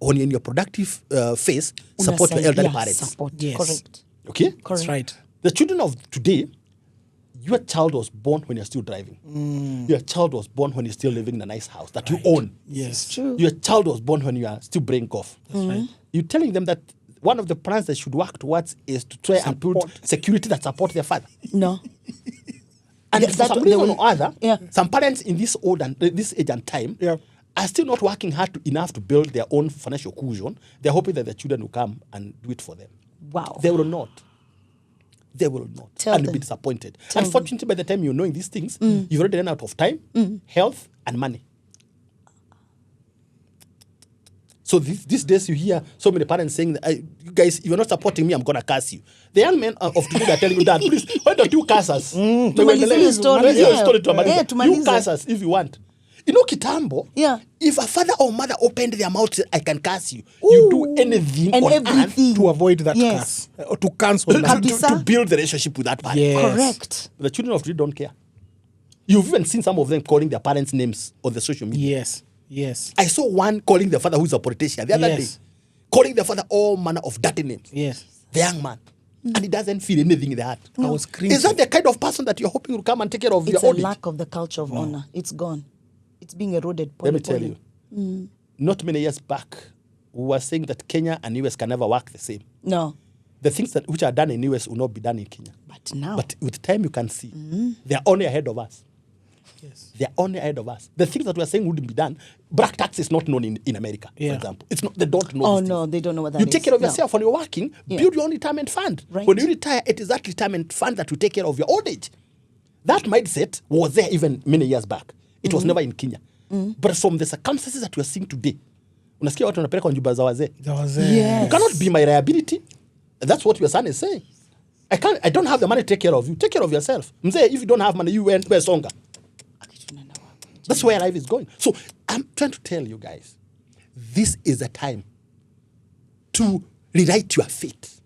when you're in your productive phase, support your elderly parents. Support. Yes. Correct. Okay? Correct. That's right. The children of today, your child was born when you're still driving. Your child was born when you're still living in a nice house that you own. Yes. True. Your child was born when you are still playing golf. That's right. You're telling them that one of the plans they should work towards is to try and build security that support their father. No. And Yeah, for that some they reason will- or other, yeah. some parents in this age and time are still not working hard enough to build their own financial cushion. They're hoping that the children will come and do it for them. Wow. They will not. They will not. Tell and them. be disappointed. Tell Unfortunately, by the time you're knowing these things, you've already run out of time, health, and money. So these days you hear so many parents saying, you guys, if you're not supporting me, I'm going to curse you. The young men of today are telling you, Dad, please, why don't you curse us? Tumalize hiyo story, yeah, tumalize. You curse us if you want. You know, Kitambo, Yeah. if a father or mother opened their mouth, I can curse you. You do anything And on everything. To avoid that Yes. curse. Or to cancel earth that. Kabisa. to build the relationship with that parent. Yes. Correct. The children of today don't care. You've even seen some of them calling their parents' names on the social media. Yes. Yes. I saw one calling their father, who is a politician, the other day, Yes. calling their father all manner of dirty names. Yes. The young man. And he doesn't feel anything in the heart. I was cringing. Is that the kind of person that you're hoping will come and take care of It's your a old age? lack of the culture of honor. It's gone. It's being eroded. Let me tell you, not many years back, we were saying that Kenya and US can never work the same. No. The things that which are done in US will not be done in Kenya. But now. But with time, you can see they're only ahead of us. Yes. They're only ahead of us. The things that we are saying wouldn't be done. Black tax is not known in America, for Yeah. example. It's not. They don't know. Oh, these no, things. they don't know what that You is. take care of No. yourself when you're working. Yeah. Build your own retirement fund. Right. When you retire, it is that retirement fund that will take care of your old age. That mindset was there even many years back. It was never in Kenya. But from the circumstances that we are seeing today, unasikia watu wanapeleka nyumba za wazee. That was Yes. You cannot be my liability. That's what your son is saying. I don't have the money to take care of you. Take care of yourself. Mzee, if you don't have money, you wear songa. That's where life is going. So I'm trying to tell you guys, this is the time to rewrite your fate.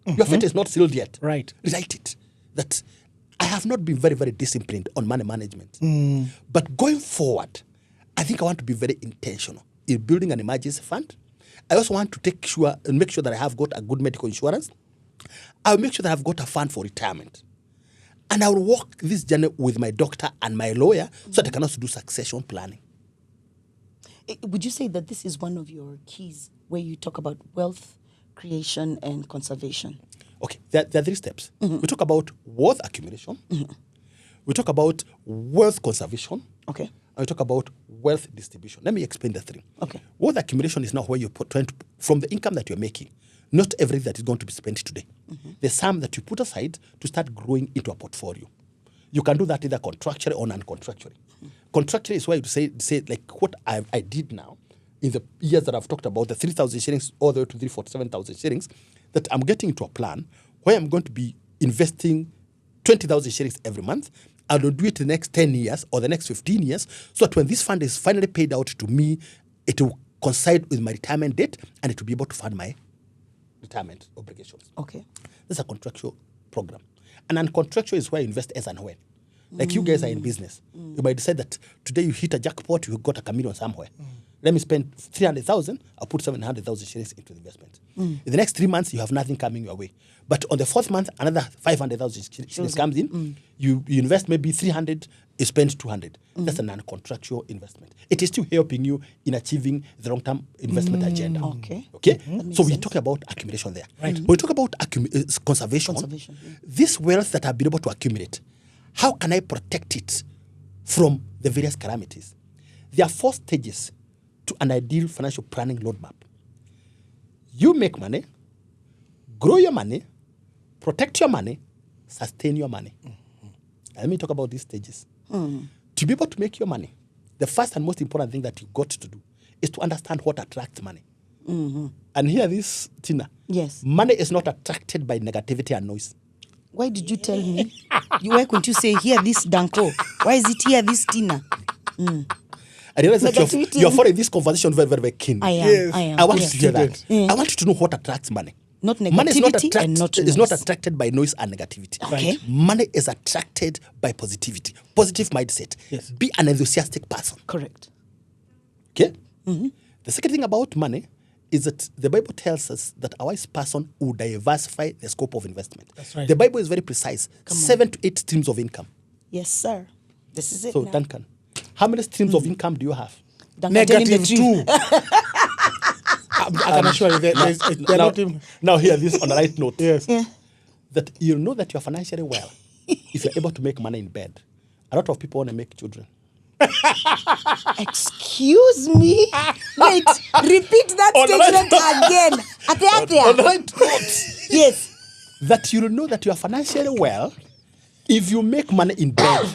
Your fate is not sealed yet. Right. Rewrite it. That I have not been very, very disciplined on money management. But going forward, I think I want to be very intentional in building an emergency fund. I also want to make sure that I have got a good medical insurance. I'll make sure that I've got a fund for retirement. And I will walk this journey with my doctor and my lawyer so that I can also do succession planning. Would you say that this is one of your keys where you talk about wealth creation and conservation? Okay, there are 3 steps. We talk about wealth accumulation. We talk about wealth conservation. Okay. And we talk about wealth distribution. Let me explain the 3. Okay. Wealth accumulation is now where you're trying to, from the income that you're making, not everything that is going to be spent today. There's some that you put aside to start growing into a portfolio. You can do that either contractually or non-contractually. Contractually is where you say like what I did now in the years that I've talked about, the 3,000 shillings all the way to 347,000 shillings, that I'm getting into a plan where I'm going to be investing 20,000 shillings every month. I will do it the next 10 years or the next 15 years, so that when this fund is finally paid out to me, it will coincide with my retirement date and it will be able to fund my retirement obligations. Okay. That's a contractual program. And non-contractual is where you invest as and when. Like you guys are in business. You might decide that today you hit a jackpot, you got a million somewhere. Let me spend 300,000, I'll put 700,000 shillings into the investment. In the next 3 months, you have nothing coming your way. But on the 4th month, another 500,000 shillings comes in. You invest maybe 300, you spend 200. That's a non-contractual investment. It is still helping you in achieving the long-term investment agenda. Okay. Okay? Makes So we sense. talk about accumulation there. Right. When we talk about conservation, Conservation, yeah. this wealth that I've been able to accumulate, how can I protect it from the various calamities? There are 4 stages to an ideal financial planning roadmap. You make money, grow your money, protect your money, sustain your money. Let me talk about these stages. To be able to make your money, the first and most important thing that you got to do is to understand what attracts money. And hear this, Tina. Yes. Money is not attracted by negativity and noise. Why did you tell me? Why couldn't you say, here, this Dunco? Why is it here, this Tina? I realize that Negativity. you're following this conversation very, very, very keen. I am. Yes. I am. I want Yes. you to hear that. Yeah. I want you to know what attracts money. Not Money is not, negativity and not is not noise. attracted by noise and negativity. Okay. Money is attracted by positivity, positive mindset. Yes. Be an enthusiastic person. Correct. Okay? The second thing about money is that the Bible tells us that a wise person will diversify the scope of investment. That's right. The Bible is very precise. 7 to 8 streams of income. Yes, sir. This is it So, now. Duncan, how many streams of income do you have? Duncan, tell him the Negative truth. 2. I can assure you, they're now, not even. now hear this on a right note. Yes. Yeah. That you know that you're financially well if you're able to make money in bed. A lot of people want to make children. Excuse me. Wait, repeat that On the right statement again. On the right note, Yes. that you know that you are financially well if you make money in bed.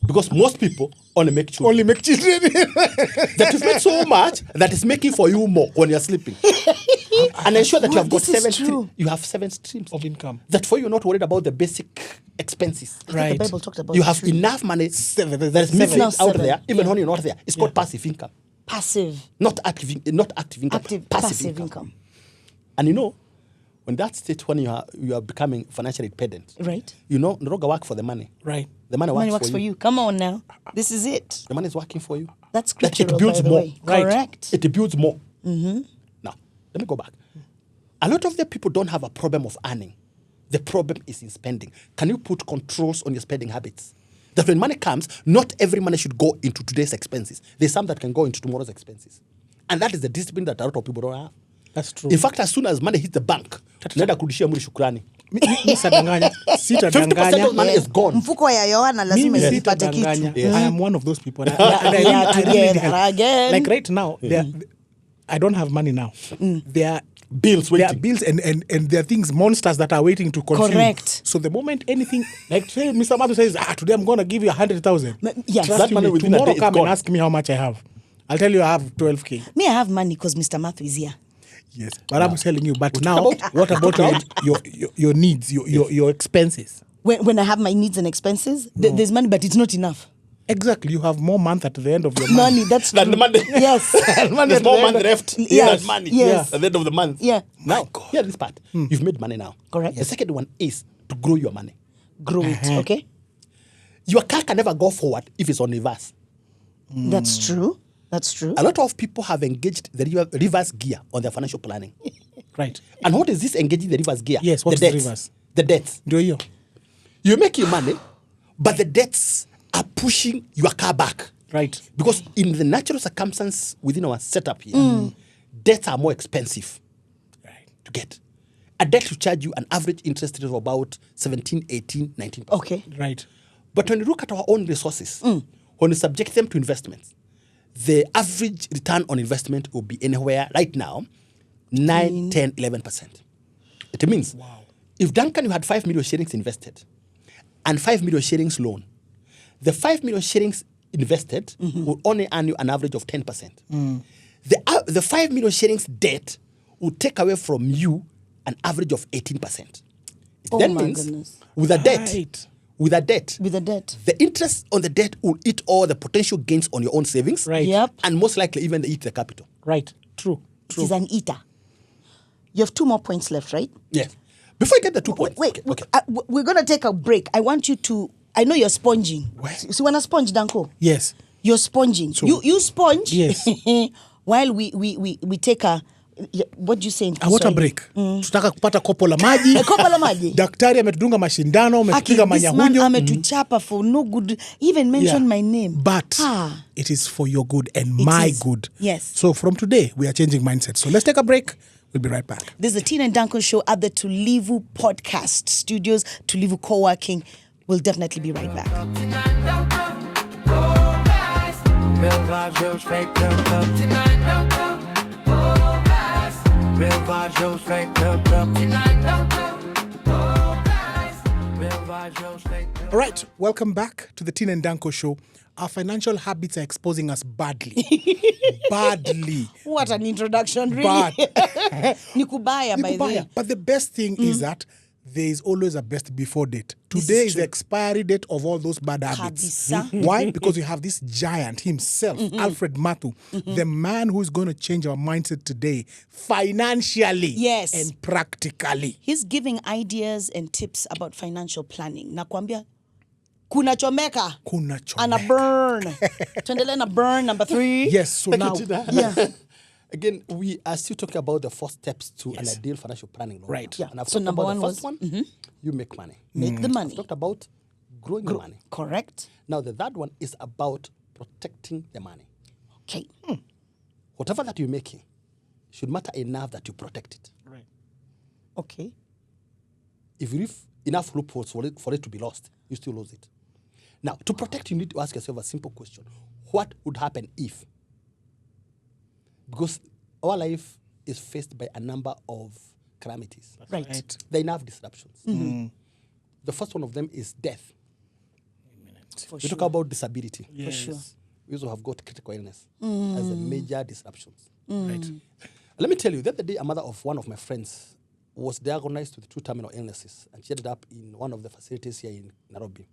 Because most people only make children. Only make children. That you've made so much that is making for you more when you're sleeping. And ensure that you have got This is 7 true. streams. You have 7 streams Of income. That for you, you're not worried about the basic expenses. I thought Right. The Bible talked about You have 3. enough money that is Seven. missing Now out 7. there, even Yeah. when you're not there. It's called passive income. Passive. Not active income. Passive income. And you know, when that state when you are becoming financially independent, Right. you know, no longer work for the money. Right. The money works, Money works for you. Come on now. This is it. The money is working for you. That's That scriptural, it builds by the more. way. Right. Correct. It builds more. Now, let me go back. A lot of the people don't have a problem of earning. The problem is in spending. Can you put controls on your spending habits? That when money comes, not every money should go into today's expenses. There's some that can go into tomorrow's expenses. And that is the discipline that a lot of people don't have. That's true. In fact, as soon as money hits the bank, naenda kurudishia mwili shukrani. Mi sitadanganya. 50% of money is gone. Mfuko ya Yohana lazima Mimi isipate sitadanganya. kitu. I am one of those people. And I really Again. like right now, I don't have money now. There are Bills there are waiting. bills and there are things, monsters that are waiting to consume. Correct. So the moment anything, like say Mr. Mathu says, today I'm going to give you 100,000. Yes. Trust That you money me, within a tomorrow day is come gone. and ask me how much I have. I'll tell you I have 12K. Me, I have money because Mr. Mathu is here. Yes, but I'm telling you. But now, what about your needs, your expenses? When I have my needs and expenses, there's money, but it's not enough. Exactly, you have more month at the end of your month. Money, that's Than true. the money. Yes. There's more money left in Yes. that money Yes. at the end of the month. Yeah. Now, hear this part. You've made money now. Correct. The second one is to grow your money. Grow it, okay? Your car can never go forward if it's on reverse. That's true. That's true. A lot of people have engaged the reverse gear on their financial planning. Right. And what is this engaging the reverse gear? Yes, what the is the debts. reverse? The debts. Do you? You're making money, but the debts are pushing your car back. Right. Because in the natural circumstance within our setup here, debts are more expensive Right. to get. A debt will charge you an average interest rate of about 17, 18, 19%. Okay. Right. But when you look at our own resources, when you subject them to investments, the average return on investment will be anywhere right now 9, 10, 11%. It means if Duncan, you had 5 million shillings invested and 5 million shillings loan, the 5 million shillings invested will only earn you an average of 10%. The 5 million shillings debt will take away from you an average of 18%. It Oh then my means goodness. with a debt, Right. with a debt, With the debt. the interest on the debt will eat all the potential gains on your own savings. Right. Yep. And most likely even eat the capital. Right. True. It is an eater. You have 2 more points left, right? Yes. Before you get the 2 points. Wait, Okay. we're going to take a break. I want you to, I know you're sponging. Where? So when I sponge, Danko, Yes. you're sponging. You sponge. Yes. While we take a, what do you say in I want a Kiswahili? break. Tutaka kupata kopo la maji. Kopo la maji. Daktari ametudunga mashindano, Aki, ametupiga this man manyahunyo. ametuchapa for no good. He even mentioned my name. But Ah. it is for your good and It my is. good. Yes. So from today, we are changing mindset. So let's take a break. We'll be right back. This is the Tina and Dunco show at the Tulivu Podcast Studios, Tulivu Co-working. We'll definitely be right back. Real vibes, real straight, real love. Tonight, don't go. Oh, guys. Real vibes, real straight, real love. Tonight, don't go. Oh, guys. Real vibes, real straight, real All right, welcome back to the Tina and Dunco show. Our financial habits are exposing us badly. Badly. What an introduction, really. But Nikubaya, by the way. But the best thing is that there is always a best before date. Today is the expiry date of all those bad habits. Kabisa. Why? Because you have this giant himself, Alfred Mathu, the man who is going to change our mindset today, financially Yes. and practically. He's giving ideas and tips about financial planning. Nakwambia, kuna chomeka. Kuna And a chomeka. burn. Tuendelee na burn number 3. Yes, so Thank now, you, Tina. Yeah. Again, we are still talking about the 4 steps to an ideal financial planning. Right. Yeah. And I've So talked number about the one first was- one, you make money. Make the money. I've talked about growing the money. Correct. Now, the third one is about protecting the money. Okay. Whatever that you're making should matter enough that you protect it. right. Okay. If you leave enough loopholes for it to be lost, you still lose it. Now, to protect, you need to ask yourself a simple question. What would happen if? Because our life is faced by a number of calamities. Right. There are enough disruptions. The first one of them is death. For We sure. talk about disability. For sure. We also have got critical illness as a major disruptions. Right. Let me tell you, the other day, a mother of one of my friends was diagnosed with 2 terminal illnesses, and she ended up in one of the facilities here in Nairobi.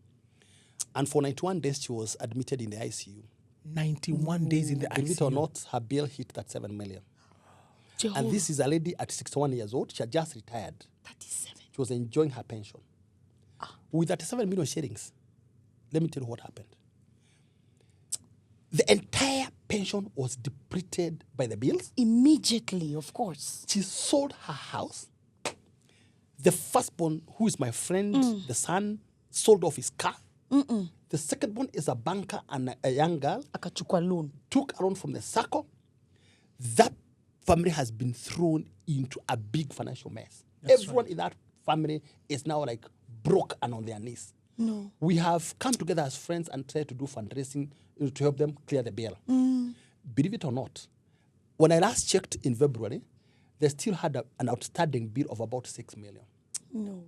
And for 91 days, she was admitted in the ICU. 91 days in the Believe it or ICU. not, her bill hit that 7 million. Jehovah. And this is a lady at 61 years old. She had just retired. 37. She was enjoying her pension. With 37 million shillings, let me tell you what happened. The entire pension was depleted by the bills. Immediately, of course. She sold her house. The firstborn, who is my friend, the son, sold off his car. The second one is a banker and a young girl, Akachukua loan. took a loan from the circle. That family has been thrown into a big financial mess. Everyone in that family is now like broke and on their knees. No. We have come together as friends and tried to do fundraising to help them clear the bill. Believe it or not, when I last checked in February, they still had an outstanding bill of about 6 million. No.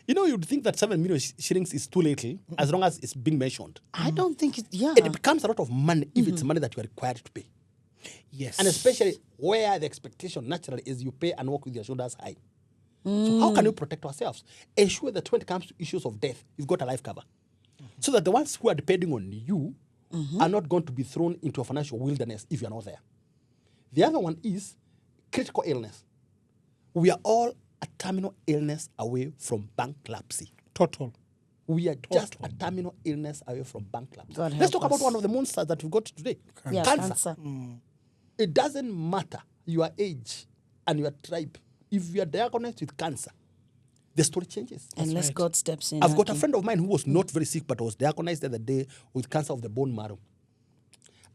You know, you'd think that 7 million shillings is too little as long as it's being mentioned. I don't think it, yeah. It becomes a lot of money if it's money that you are required to pay. Yes. And especially where the expectation naturally is you pay and walk with your shoulders high. So how can you protect ourselves? Ensure that when it comes to issues of death, you've got a life cover. So that the ones who are depending on you are not going to be thrown into a financial wilderness if you're not there. The other one is critical illness. We are all a terminal illness away from bankruptcy. Total. We are just a terminal illness away from bankruptcy. God Let's help talk about us. one of the monsters that we've got today. Yeah, cancer. It doesn't matter your age and your tribe. If you are diagnosed with cancer, the story changes. Unless God steps in. I've got a Aki. friend of mine who was not very sick but was diagnosed the other day with cancer of the bone marrow.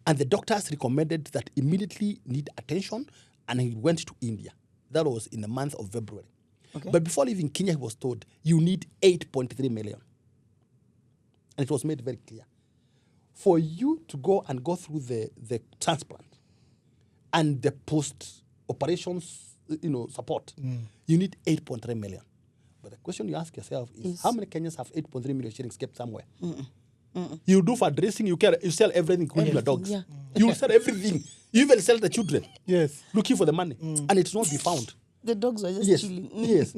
And the doctors recommended that immediately need attention, and he went to India. That was in the month of February. Okay. But before leaving Kenya, he was told, you need 8.3 million. And it was made very clear. For you to go through the transplant and the post-operations support, you need 8.3 million. But the question you ask yourself is how many Kenyans have 8.3 million shillings kept somewhere? You do fundraising, you sell everything, including your dogs. Yeah. You sell everything. You even sell the children. Yes. Looking for the money. And it's not be found. The dogs were just Yes. chilling. Yes.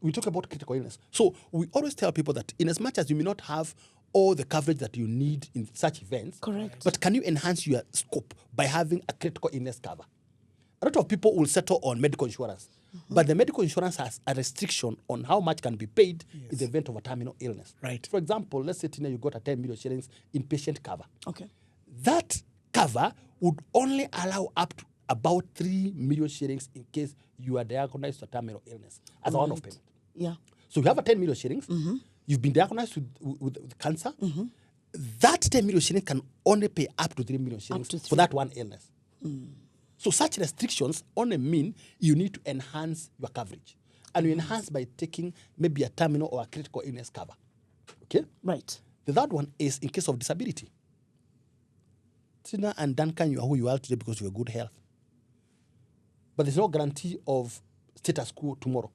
We talk about critical illness. So we always tell people that in as much as you may not have all the coverage that you need in such events, Correct. but can you enhance your scope by having a critical illness cover? A lot of people will settle on medical insurance, but the medical insurance has a restriction on how much can be paid in the event of a terminal illness. Right. For example, let's say, Tina, you got a 10 million shillings inpatient cover. Okay. That cover would only allow up to about 3 million shillings in case you are diagnosed with a terminal illness as a one-off payment. Yeah. So you have a 10 million shillings, you've been diagnosed with cancer, that 10 million shillings can only pay up to 3 million shillings to for 3. that one illness. So such restrictions only mean you need to enhance your coverage. And you enhance by taking maybe a terminal or a critical illness cover. Okay? Right. The third one is in case of disability. Tina and Duncan, you are who you are today because you have good health. But there's no guarantee of status quo tomorrow.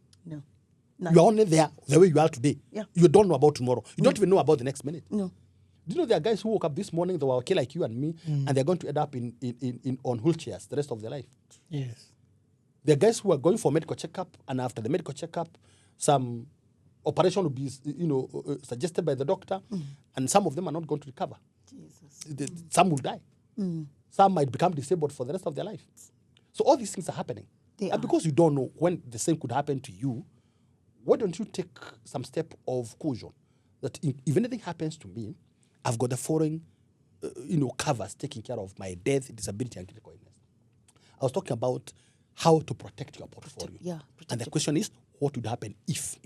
No. You are only there the way you are today. Yeah. You don't know about tomorrow. You don't even know about the next minute. No. Do you know there are guys who woke up this morning, they were okay like you and me, and they're going to end up on wheelchairs the rest of their life? Yes. There are guys who are going for medical checkup, and after the medical checkup, some operation will be, suggested by the doctor, and some of them are not going to recover. Some will die. Some might become disabled for the rest of their life. So all these things are happening. And because you don't know when the same could happen to you, why don't you take some step of caution that if anything happens to me, I've got the following, covers taking care of my death, disability, and critical illness. I was talking about how to protect your portfolio. And the question is, what would happen if?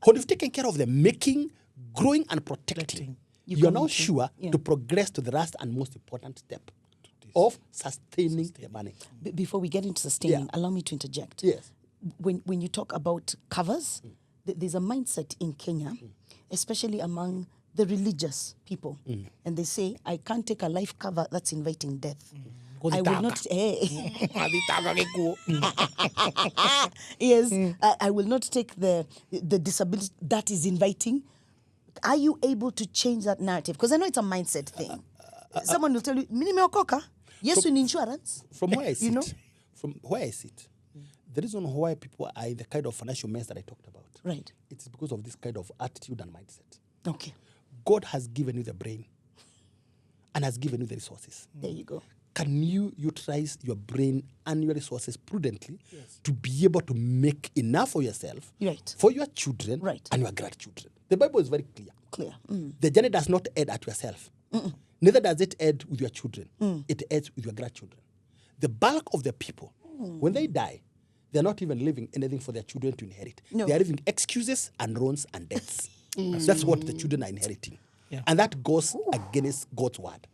When you've taken care of the making, growing, and protecting, you're now sure to progress to the last and most important step of sustaining the money. Before we get into sustaining, allow me to interject. Yes. When you talk about covers, there's a mindset in Kenya, especially among the religious people. And they say, I can't take a life cover that's inviting death. I will not. Yes, I will not take the disability that is inviting. Are you able to change that narrative? Because I know it's a mindset thing. Someone will tell you, "Mini meokoka." Yes, we need insurance. From where I sit, the reason why people are in the kind of financial mess that I talked about, right? It's because of this kind of attitude and mindset. Okay. God has given you the brain and has given you the resources. There you go. Can you utilize your brain and your resources prudently to be able to make enough for yourself, for your children, and your grandchildren? The Bible is very clear. The journey does not end at yourself. Neither does it end with your children. It ends with your grandchildren. The bulk of the people, when they die, they're not even leaving anything for their children to inherit. No. They are leaving excuses and loans and debts. That's what the children are inheriting. And that goes against God's word.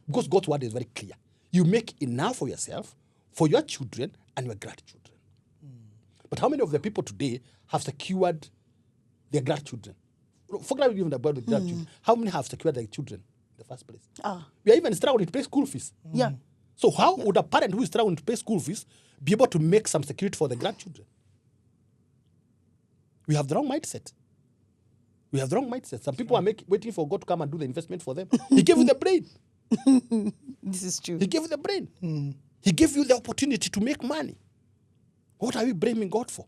Because God's word is very clear. You make enough for yourself, for your children, and your grandchildren. But how many of the people today have secured their grandchildren? Forget even about the grandchildren. How many have secured their children in the first place? We are even struggling to pay school fees. So how would a parent who is struggling to pay school fees be able to make some security for the grandchildren? We have the wrong mindset. Some people are waiting for God to come and do the investment for them. He gave you the brain. This is true. He gave you the brain. He gave you the opportunity to make money. What are we blaming God for?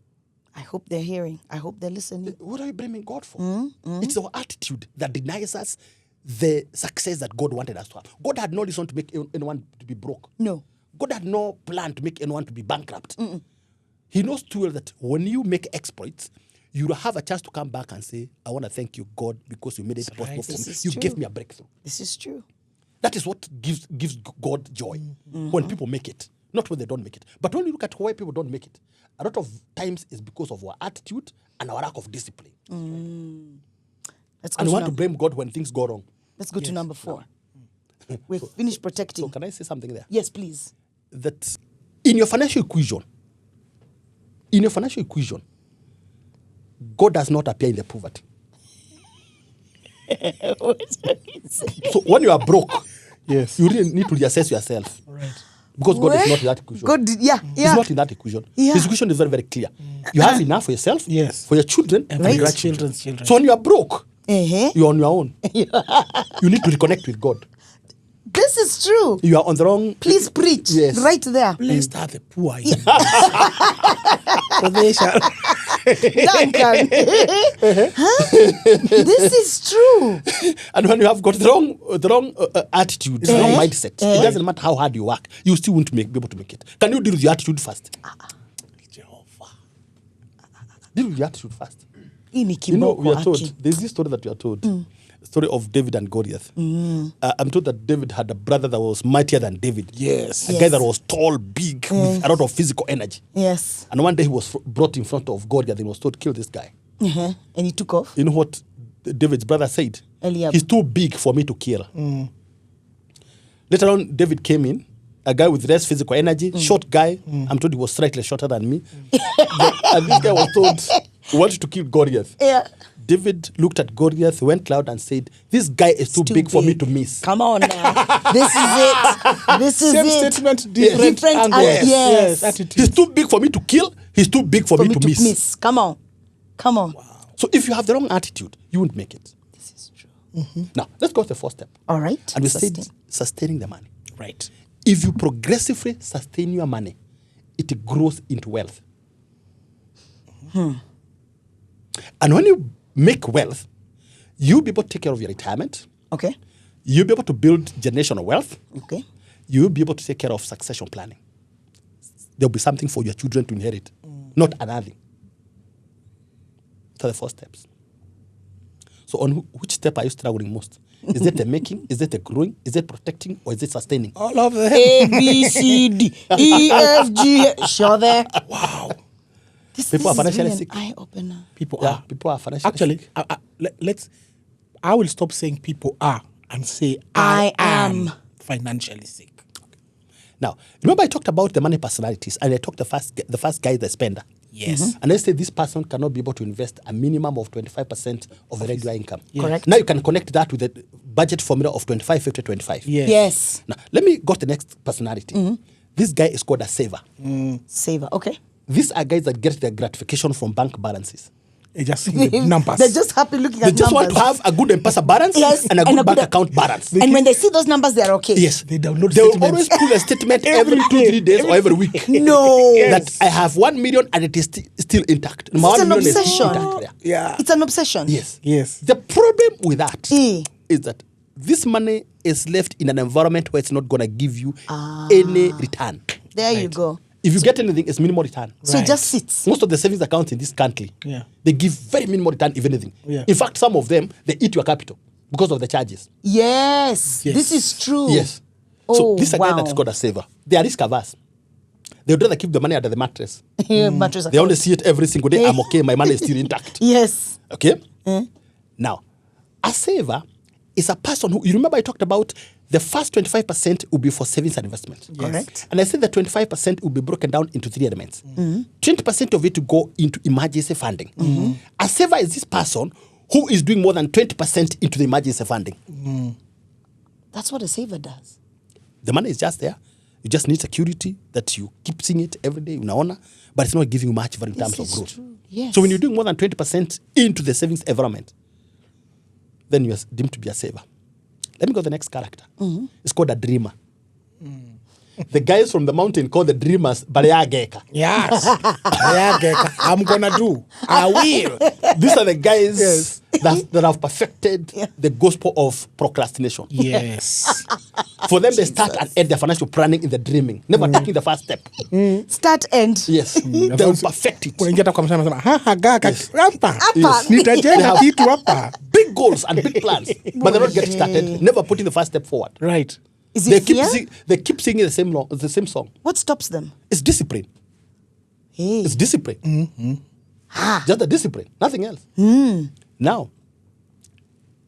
I hope they're hearing. I hope they're listening. What are we blaming God for? It's our attitude that denies us the success that God wanted us to have. God had no reason to make anyone to be broke. No. God had no plan to make anyone to be bankrupt. He knows too well that when you make exploits, you will have a chance to come back and say, I want to thank you, God, because you made it possible for me. You gave me a breakthrough. This is true. That is what gives God joy when people make it, not when they don't make it. But when you look at why people don't make it, a lot of times it's because of our attitude and our lack of discipline. And we want to blame God when things go wrong. Let's go to number 4. We've finished protecting. So can I say something there? Yes, please. That in your financial equation, God does not appear in the poverty. So when you are broke, you really need to reassess yourself. Right. Because God is not in that equation. He's not in that equation. His equation is very, very clear. You have enough for yourself, for your children, and for your grandchildren's children. So when you are broke, you're on your own. You need to reconnect with God. This is true. You are on the wrong... Please preach. Yes. Right there. Blessed are the poor. For they shall... Duncan. This is true. And when you have got the wrong attitude, the wrong mindset, it doesn't matter how hard you work, you still won't be able to make it. Can you deal with your attitude first? Jehovah. Deal with your attitude first. You know, we are told, there's this story that we are told, story of David and Goliath. I'm told that David had a brother that was mightier than David. Yes. A guy that was tall, big, with a lot of physical energy. Yes. And one day he was brought in front of Goliath and he was told, kill this guy. And he took off. You know what David's brother said? Eliab. He's too big for me to kill. Later on, David came in, a guy with less physical energy, short guy. I'm told he was slightly shorter than me. And this guy was told, he wanted to kill Goliath. David looked at Goliath, went loud and said, this guy is too big for me to miss. Come on now. This is it. This is Same it. statement, different angle. Yes. Attitude. He's too big for me to kill. He's too big for me to miss. Come on. Come on. Wow. So if you have the wrong attitude, you won't make it. This is true. Now, let's go to the first step. All right. And we said sustaining the money. Right. If you progressively sustain your money, it grows into wealth. And when you make wealth, you'll be able to take care of your retirement. Okay. You'll be able to build generational wealth. Okay. You'll be able to take care of succession planning. There'll be something for your children to inherit, not another. So the 4 steps. So on which step are you struggling most? Is it the making? Is it the growing? Is it protecting? Or is it sustaining? All of them. A, B, C, D, E, F, G. Sure there. Wow. This People are is financially really an sick. eye-opener. People Yeah, are. people are financially Actually, sick. I will stop saying people are and say I I am. am financially sick. Now, remember I talked about the money personalities, and I talked the first guy, the spender. Yes. And let's say this person cannot be able to invest a minimum of 25% of the regular income. Yes. Correct. Now you can connect that with the budget formula of 25, 50, 25. Yes. Yes. Now, let me go to the next personality. This guy is called a saver. Saver. Okay. These are guys that get their gratification from bank balances. They just see the numbers. They're just happy looking They at just numbers. want to have a good M-Pesa balance Yes, and a and good a bank good- account balance. And when they see those numbers, they're okay. Yes. They download They will statements. always pull a statement every 2-3 days or every week. No. That I have 1 million and it is still intact. My It's 1 an million is obsession. intact there. Yeah. It's an obsession. Yes. Yes. The problem with that Eh. is that this money is left in an environment where it's not going to give you any return. There you go. If you get anything, it's minimal return. So it Right. just sits. Most of the savings accounts in this country, Yeah. they give very minimal return, if anything. Yeah. In fact, some of them, they eat your capital because of the charges. Yes. Yes. This is true. Yes. So Oh, this is a guy wow. that's called a saver. They are risk averse. They would rather keep the money under the mattress. Mattress They only account. see it every single day. I'm okay, my money is still intact. Yes. Okay? Now, a saver is a person who, you remember I talked about the first 25% will be for savings and investment. Correct. And I said that 25% will be broken down into 3 elements. 20% of it to go into emergency funding. A saver is this person who is doing more than 20% into the emergency funding. That's what a saver does. The money is just there. You just need security that you keep seeing it every day, unaona, but it's not giving you much value in terms of This is growth. true. Yes. So when you're doing more than 20% into the savings environment, then you're deemed to be a saver. Let me go to the next character. It's called a dreamer. The guys from the mountain call the dreamers Baleageka. Yes. Yeah, I'm gonna do. I will. These are the guys Yes. that have perfected the gospel of procrastination. Yes. For them, they start and end their financial planning in the dreaming, never taking the first step. Start end. Yes, they will perfect it. Unaingia hata kwa msema sema kaka hapa. Hapa. Nitajenga kitu hapa. Big goals and big plans, but they're not getting started, never putting the first step forward. Right. Is They it keep, fear? they keep singing the same song. What stops them? It's discipline. Hey. It's discipline. Just the discipline, nothing else. Now,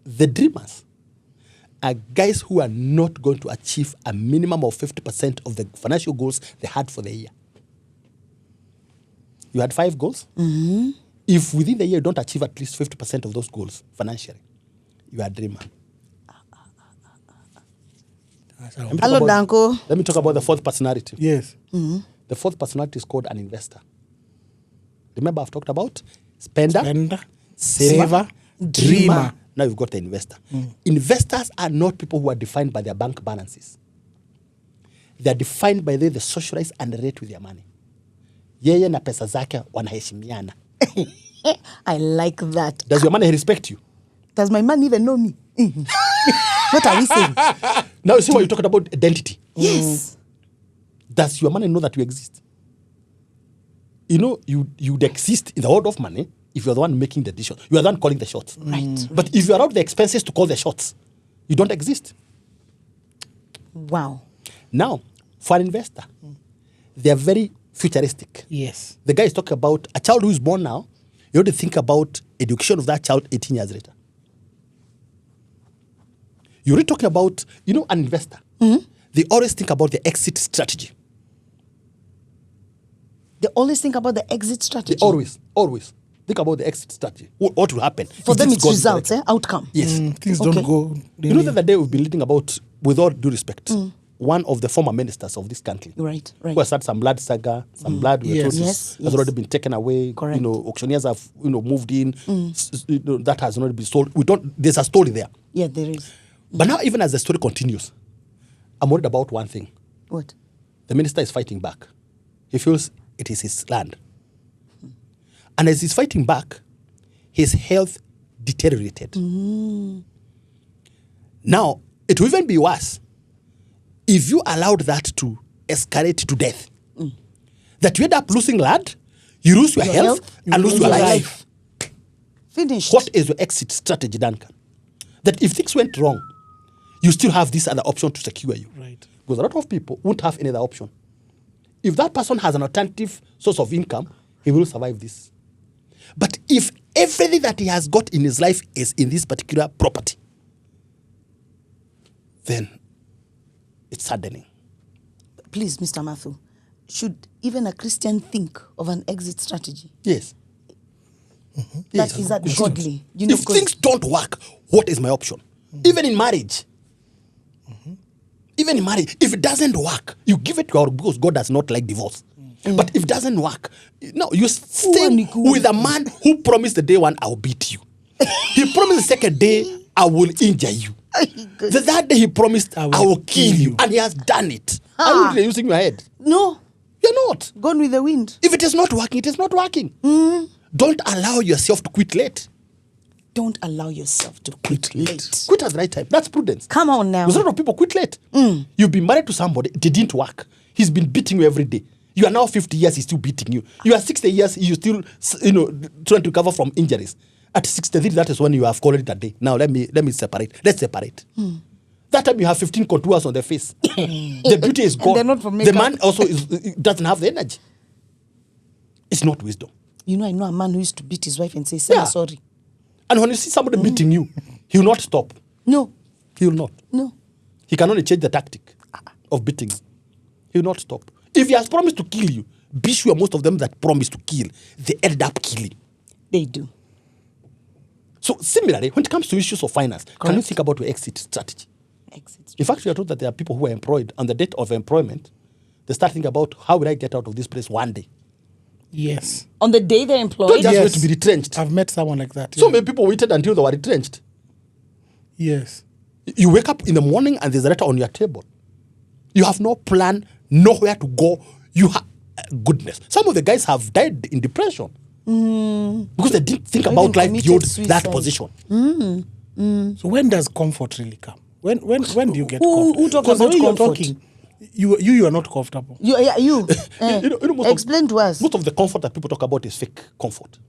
the dreamers are guys who are not going to achieve a minimum of 50% of the financial goals they had for the year. You had 5 goals. If within the year you don't achieve at least 50% of those goals financially, you are a dreamer. Let me talk Hello, about- Danko. Let me talk about the 4th personality. Yes. The 4th personality is called an investor. Remember, I've talked about spender, Spender, saver, saver, dreamer. dreamer. Now you've got the investor. Investors are not people who are defined by their bank balances. They are defined by the socialize and relate with their money. Yeye na pesa zake wanaheshimiana. I like that. Does your money respect you? Does my man even know me? What are we saying? Now you see why you talked about identity. Yes. Does your money know that you exist? You know, you'd exist in the world of money if you're the one making the decision. You are the one calling the shots. Right. But if you are out the expenses to call the shots, you don't exist. Wow. Now, for an investor, they are very futuristic. Yes. The guy is talking about a child who is born now. You have to think about education of that child 18 years later. You're really talking about, an investor. They always think about the exit strategy. They always think about the exit strategy. They always think about the exit strategy. What will happen? For if them, this it's goes results, directly. outcome. Yes. Things Okay. don't go. You know that the day we've been reading about, with all due respect, one of the former ministers of this country, Right, right. who has had some blood saga, some blood Yes. resources, Yes, has yes. already been taken away. Correct. Auctioneers have moved in. That has already been sold. There's a story there. Yeah, there is. But now, even as the story continues, I'm worried about one thing. What? The minister is fighting back. He feels it is his land. And as he's fighting back, his health deteriorated. Now, it will even be worse if you allowed that to escalate to death. That you end up losing blood, you lose your health, and lose your life. Finished. What is your exit strategy, Duncan? That if things went wrong, you still have this other option to secure you. Right. Because a lot of people won't have any other option. If that person has an alternative source of income, he will survive this. But if everything that he has got in his life is in this particular property, then it's saddening. Please, Mr. Mathu, should even a Christian think of an exit strategy? Yes. That is that godly. You know, If things don't work, what is my option? Even in marriage. Even in marriage, if it doesn't work, you give it to God because God does not like divorce. But if it doesn't work, no, you stay with a man who promised the day one, I'll beat you. He promised the second day, I will injure you. The third day he promised, I will kill you. And he has done it. Are you really using your head? No, You're not. gone with the wind. If it is not working, it is not working. Don't allow yourself to quit late. Don't allow yourself to quit late. Quit at the right time. That's prudence. Come on now. Because a lot of people quit late. You've been married to somebody, it didn't work. He's been beating you every day. You are now 50 years, he's still beating you. You are 60 years, you still, trying to recover from injuries. At 63, that is when you have called it a day. Now let me separate. Let's separate. That time you have 15 contours on the face. The beauty is gone. they're not for The makeup. man also doesn't have the energy. It's not wisdom. You know, I know a man who used to beat his wife and say, "Sarah, Yeah. sorry." And when you see somebody beating you, he will not stop. No, He will not. no. He can only change the tactic of beating you. He will not stop. If he has promised to kill you, be sure most of them that promise to kill, they end up killing. They do. So similarly, when it comes to issues of finance, can you think about your exit strategy? Exit. In fact, we are told that there are people who are employed on the date of employment. They start thinking about how will I get out of this place one day. Yes. On the day they're Don't employed, just Yes. wait to be retrenched. I've met someone like that. So yeah. many people waited until they were retrenched. Yes. You wake up in the morning and there's a letter on your table. You have no plan, nowhere to go. You have goodness. Some of the guys have died in depression because they didn't think Even about life committed beyond suicide. that position. So when does comfort really come? When do you get Who- comfort? who talks 'Cause the about way you're comfort? talking, you are not comfortable. you. You know, most of- Explain to us. Most of the comfort that people talk about is fake comfort.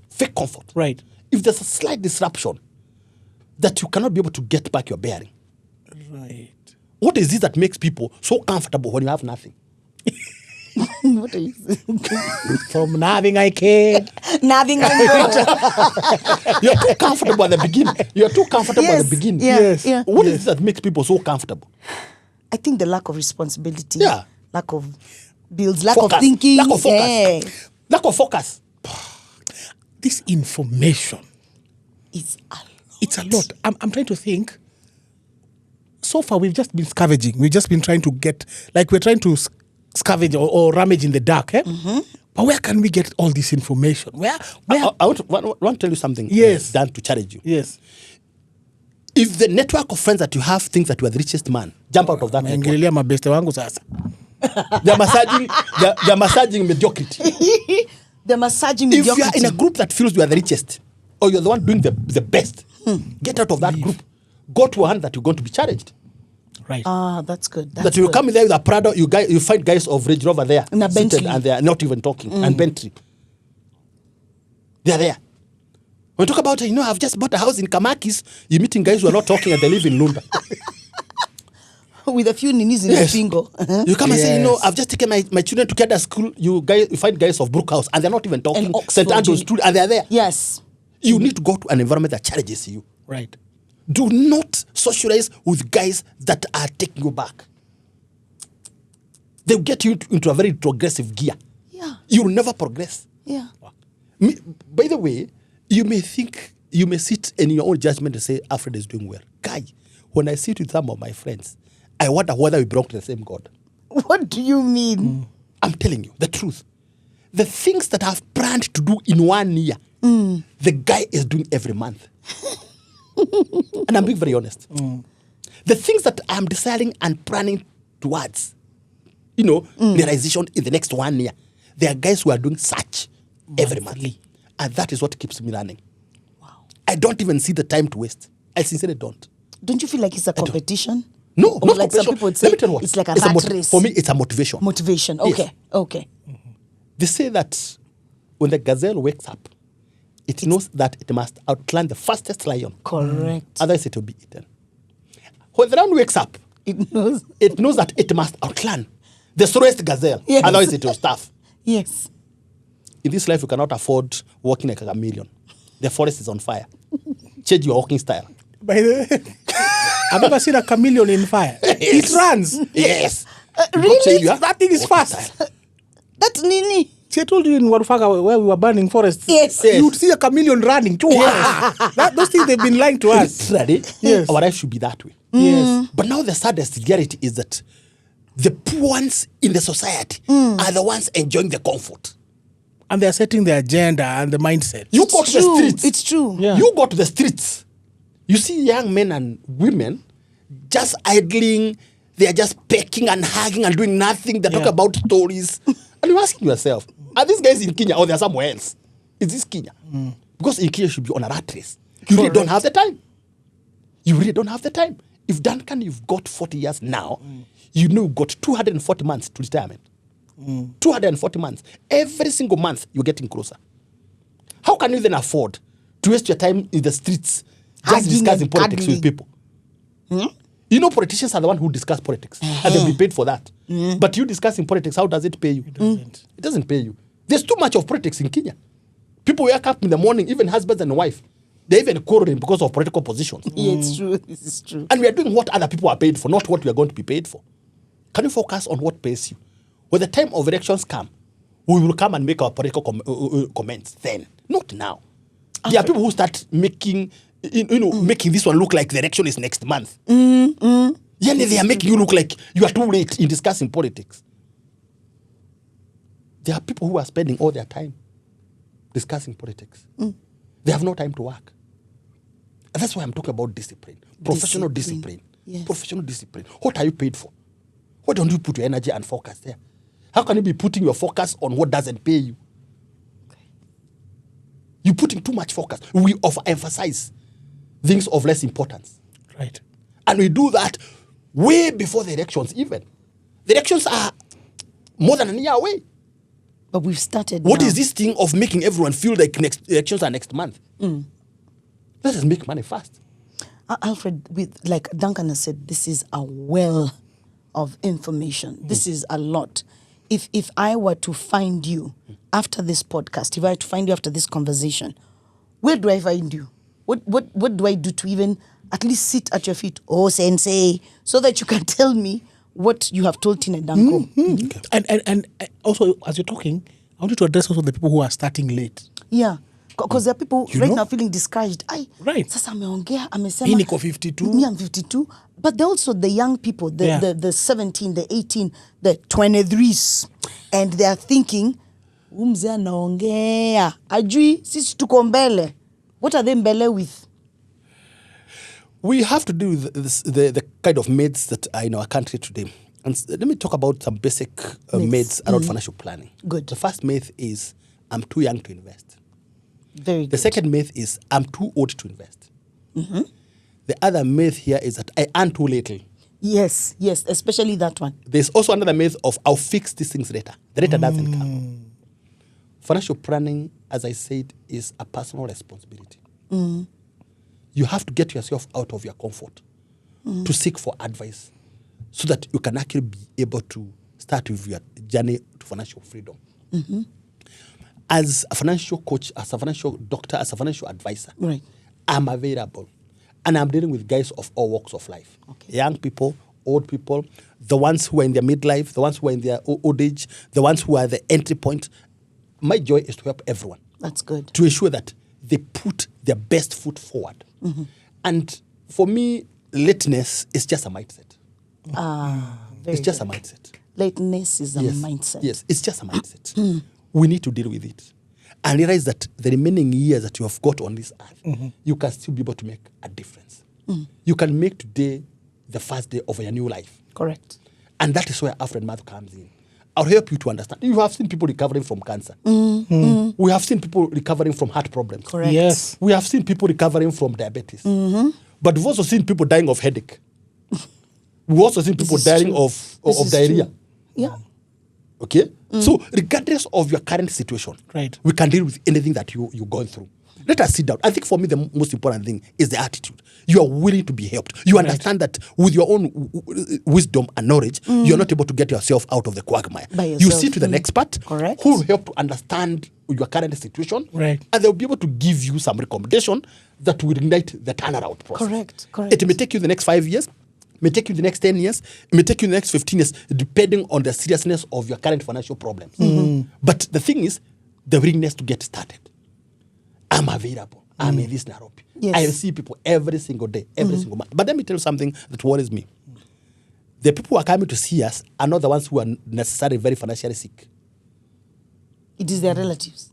Fake comfort. Right. If there's a slight disruption that you cannot be able to get back your bearing, Right. what is it that makes people so comfortable when you have nothing? What are you saying? From nothing I can. Nothing I know. You're too comfortable at the beginning. You're too comfortable at Yes, the beginning. yeah, Yes. yeah. What is it that makes people so comfortable? I think the lack of responsibility. Yeah. Lack of bills. Lack Focus. of thinking. Lack of focus. eh, Lack of focus. This information, It's a lot. it's a lot. I'm trying to think. So far, we've just been scavenging. We've just been trying to get, like we're trying to scavenge or rummage in the dark. But where can we get all this information? Where? I want to tell you something. Yes. Dan, to challenge you. Yes. If the network of friends that you have think that you are the richest man, jump out of that network. Naingilia mabeste wangu sasa. They're massaging mediocrity. The massaging If you are mediocrity. in a group that feels you are the richest, or you're the one doing the best, get out of that group. Go to a hand that you're going to be challenged. Right. That's good. That That's you good. come in there with a Prado, you find guys of Range Rover there, In a seated, Bentley. and they are not even talking, and Bentley. They are there. When we talk about, I've just bought a house in Kamakis, you're meeting guys who are not talking and they live in Lunda. With a few ninis in Yes. the bingo. You come and say, Yes. I've just taken my children to Canada school. You find guys of Brookhouse, and they're not even talking. And Oxford, St. Andrews you- School, and they're there. Yes. You need to go to an environment that challenges you. Right. Do not socialize with guys that are taking you back. They'll get you into a very progressive gear. Yeah. You'll never progress. Yeah. By the way, you may sit in your own judgment and say, Alfred is doing well. Guy, when I sit with some of my friends, I wonder whether we belong to the same God. What do you mean? I'm telling you the truth. The things that I've planned to do in 1 year, the guy is doing every month. And I'm being very honest. The things that I'm deciding and planning towards, realization in the next 1 year, there are guys who are doing such every month. And that is what keeps me running. Wow. I don't even see the time to waste. I sincerely don't. Don't you feel like it's a competition? No, Or not like some competition. people would say Let me tell you what. it's like a It's rat race. For me, it's a motivation. Motivation. Yes. Okay. Okay. They say that when the gazelle wakes up, it knows that it must outrun the fastest lion. Correct. Otherwise, it will be eaten. When the lion wakes up, It knows. it knows that it must outrun the slowest gazelle. Yes. Otherwise, it will starve. Yes. In this life, you cannot afford walking like a chameleon. The forest is on fire. Change your walking style. By the way, I've never seen a chameleon in fire. It runs. Yes. Really? That thing is fast. That's Nini. See, I told you in Warufaga where we were burning forests. Yes. You would see a chameleon running too. Those things they've been lying to us. Literally, Yes. our life should be that way. Yes. But now the saddest reality is that the poor ones in the society are the ones enjoying the comfort. And they're setting the agenda and the mindset. You go to the True. streets. It's true. Yeah. You go to the streets. You see young men and women just idling. They are just pecking and hugging and doing nothing. They talk Yeah. about stories. And you're asking yourself, are these guys in Kenya or they're somewhere else? Is this Kenya? Because in Kenya you should be on a rat race. You really don't have the time. You really don't have the time. If Duncan, you've got 40 years now, you know you've got 240 months to retirement. 240 months. Every single month, you're getting closer. How can you then afford to waste your time in the streets just Hugging discussing and politics with cuddling. people? You know, politicians are the one who discuss politics, and they'll be paid for that. But you discussing politics, how does it pay you? It doesn't pay you. There's too much of politics in Kenya. People wake up in the morning, even husbands and wife, they're even quarreling because of political positions. Yeah, it's true. This is true. And we are doing what other people are paid for, not what we are going to be paid for. Can you focus on what pays you? When the time of elections come, we will come and make our political comments then, not now. There are people who start making, making this one look like the election is next month. Yeah, they are making you look like you are too late in discussing politics. There are people who are spending all their time discussing politics. They have no time to work. And that's why I'm talking about discipline. Professional discipline. Yes. Professional discipline. What are you paid for? Why don't you put your energy and focus there? How can you be putting your focus on what doesn't pay you? You're putting too much focus. We overemphasize things of less importance. Right. And we do that way before the elections even. The elections are more than a year away. But we've started. What now. is this thing of making everyone feel like next elections are next month? Let us make money fast. Alfred, like Duncan has said, this is a well of information. This is a lot. If I were to find you after this podcast, if I were to find you after this conversation, where do I find you? What do I do to even at least sit at your feet, oh sensei, so that you can tell me what you have told Tina and Dunco? And also, as you're talking, I want you to address also the people who are starting late. Yeah. Because there are people You right know? now feeling discouraged. Right. Sasa ameongea, amesema. Mimi niko 52. Me, I'm 52. But they're also the young people, the 17, the 18, the 23s. And they are thinking, umze anaongea. Ajui, sisi tuko mbele. What are they mbele with? We have to do with the kind of myths that are in our country today. And let me talk about some basic myths around financial planning. Good. The first myth is, I'm too young to invest. Very The good. second myth is, I'm too old to invest. The other myth here is that I earn too little. Yes, especially that one. There's also another myth of, I'll fix these things later. The later doesn't come. Financial planning, as I said, is a personal responsibility. You have to get yourself out of your comfort to seek for advice so that you can actually be able to start with your journey to financial freedom. As a financial coach, as a financial doctor, as a financial advisor, Right. I'm available. And I'm dealing with guys of all walks of life. Okay. Young people, old people, the ones who are in their midlife, the ones who are in their old age, the ones who are at the entry point. My joy is to help everyone That's good. to ensure that they put their best foot forward. And for me, lateness is just a mindset. Very It's just good. a mindset. Lateness is a Yes. mindset. Yes, it's just a mindset. We need to deal with it and realize that the remaining years that you have got on this earth, you can still be able to make a difference. You can make today the first day of your new life. Correct. And that is where Alfred Mathu comes in. I'll help you to understand. You have seen people recovering from cancer. We have seen people recovering from heart problems. Correct. Yes. We have seen people recovering from diabetes. But we've also seen people dying of headache. We've also seen people is dying true. of This is diarrhea. true. Yeah. Okay? So regardless of your current situation, Right. we can deal with anything that you're going through. Let us sit down. I think for me, the most important thing is the attitude. You are willing to be helped. You understand that with your own wisdom and knowledge, you're not able to get yourself out of the quagmire. By You yourself. sit with an expert Correct. who will help to understand your current situation. Right. And they'll be able to give you some recommendation that will ignite the turnaround process. Correct, correct. It may take you the next 5 years, may take you the next 10 years, it may take you the next 15 years, depending on the seriousness of your current financial problems. But the thing is, the willingness to get started. I'm available. I'm in this Nairobi. Yes. I see people every single day, every single month. But let me tell you something that worries me. The people who are coming to see us are not the ones who are necessarily very financially sick. It is their relatives.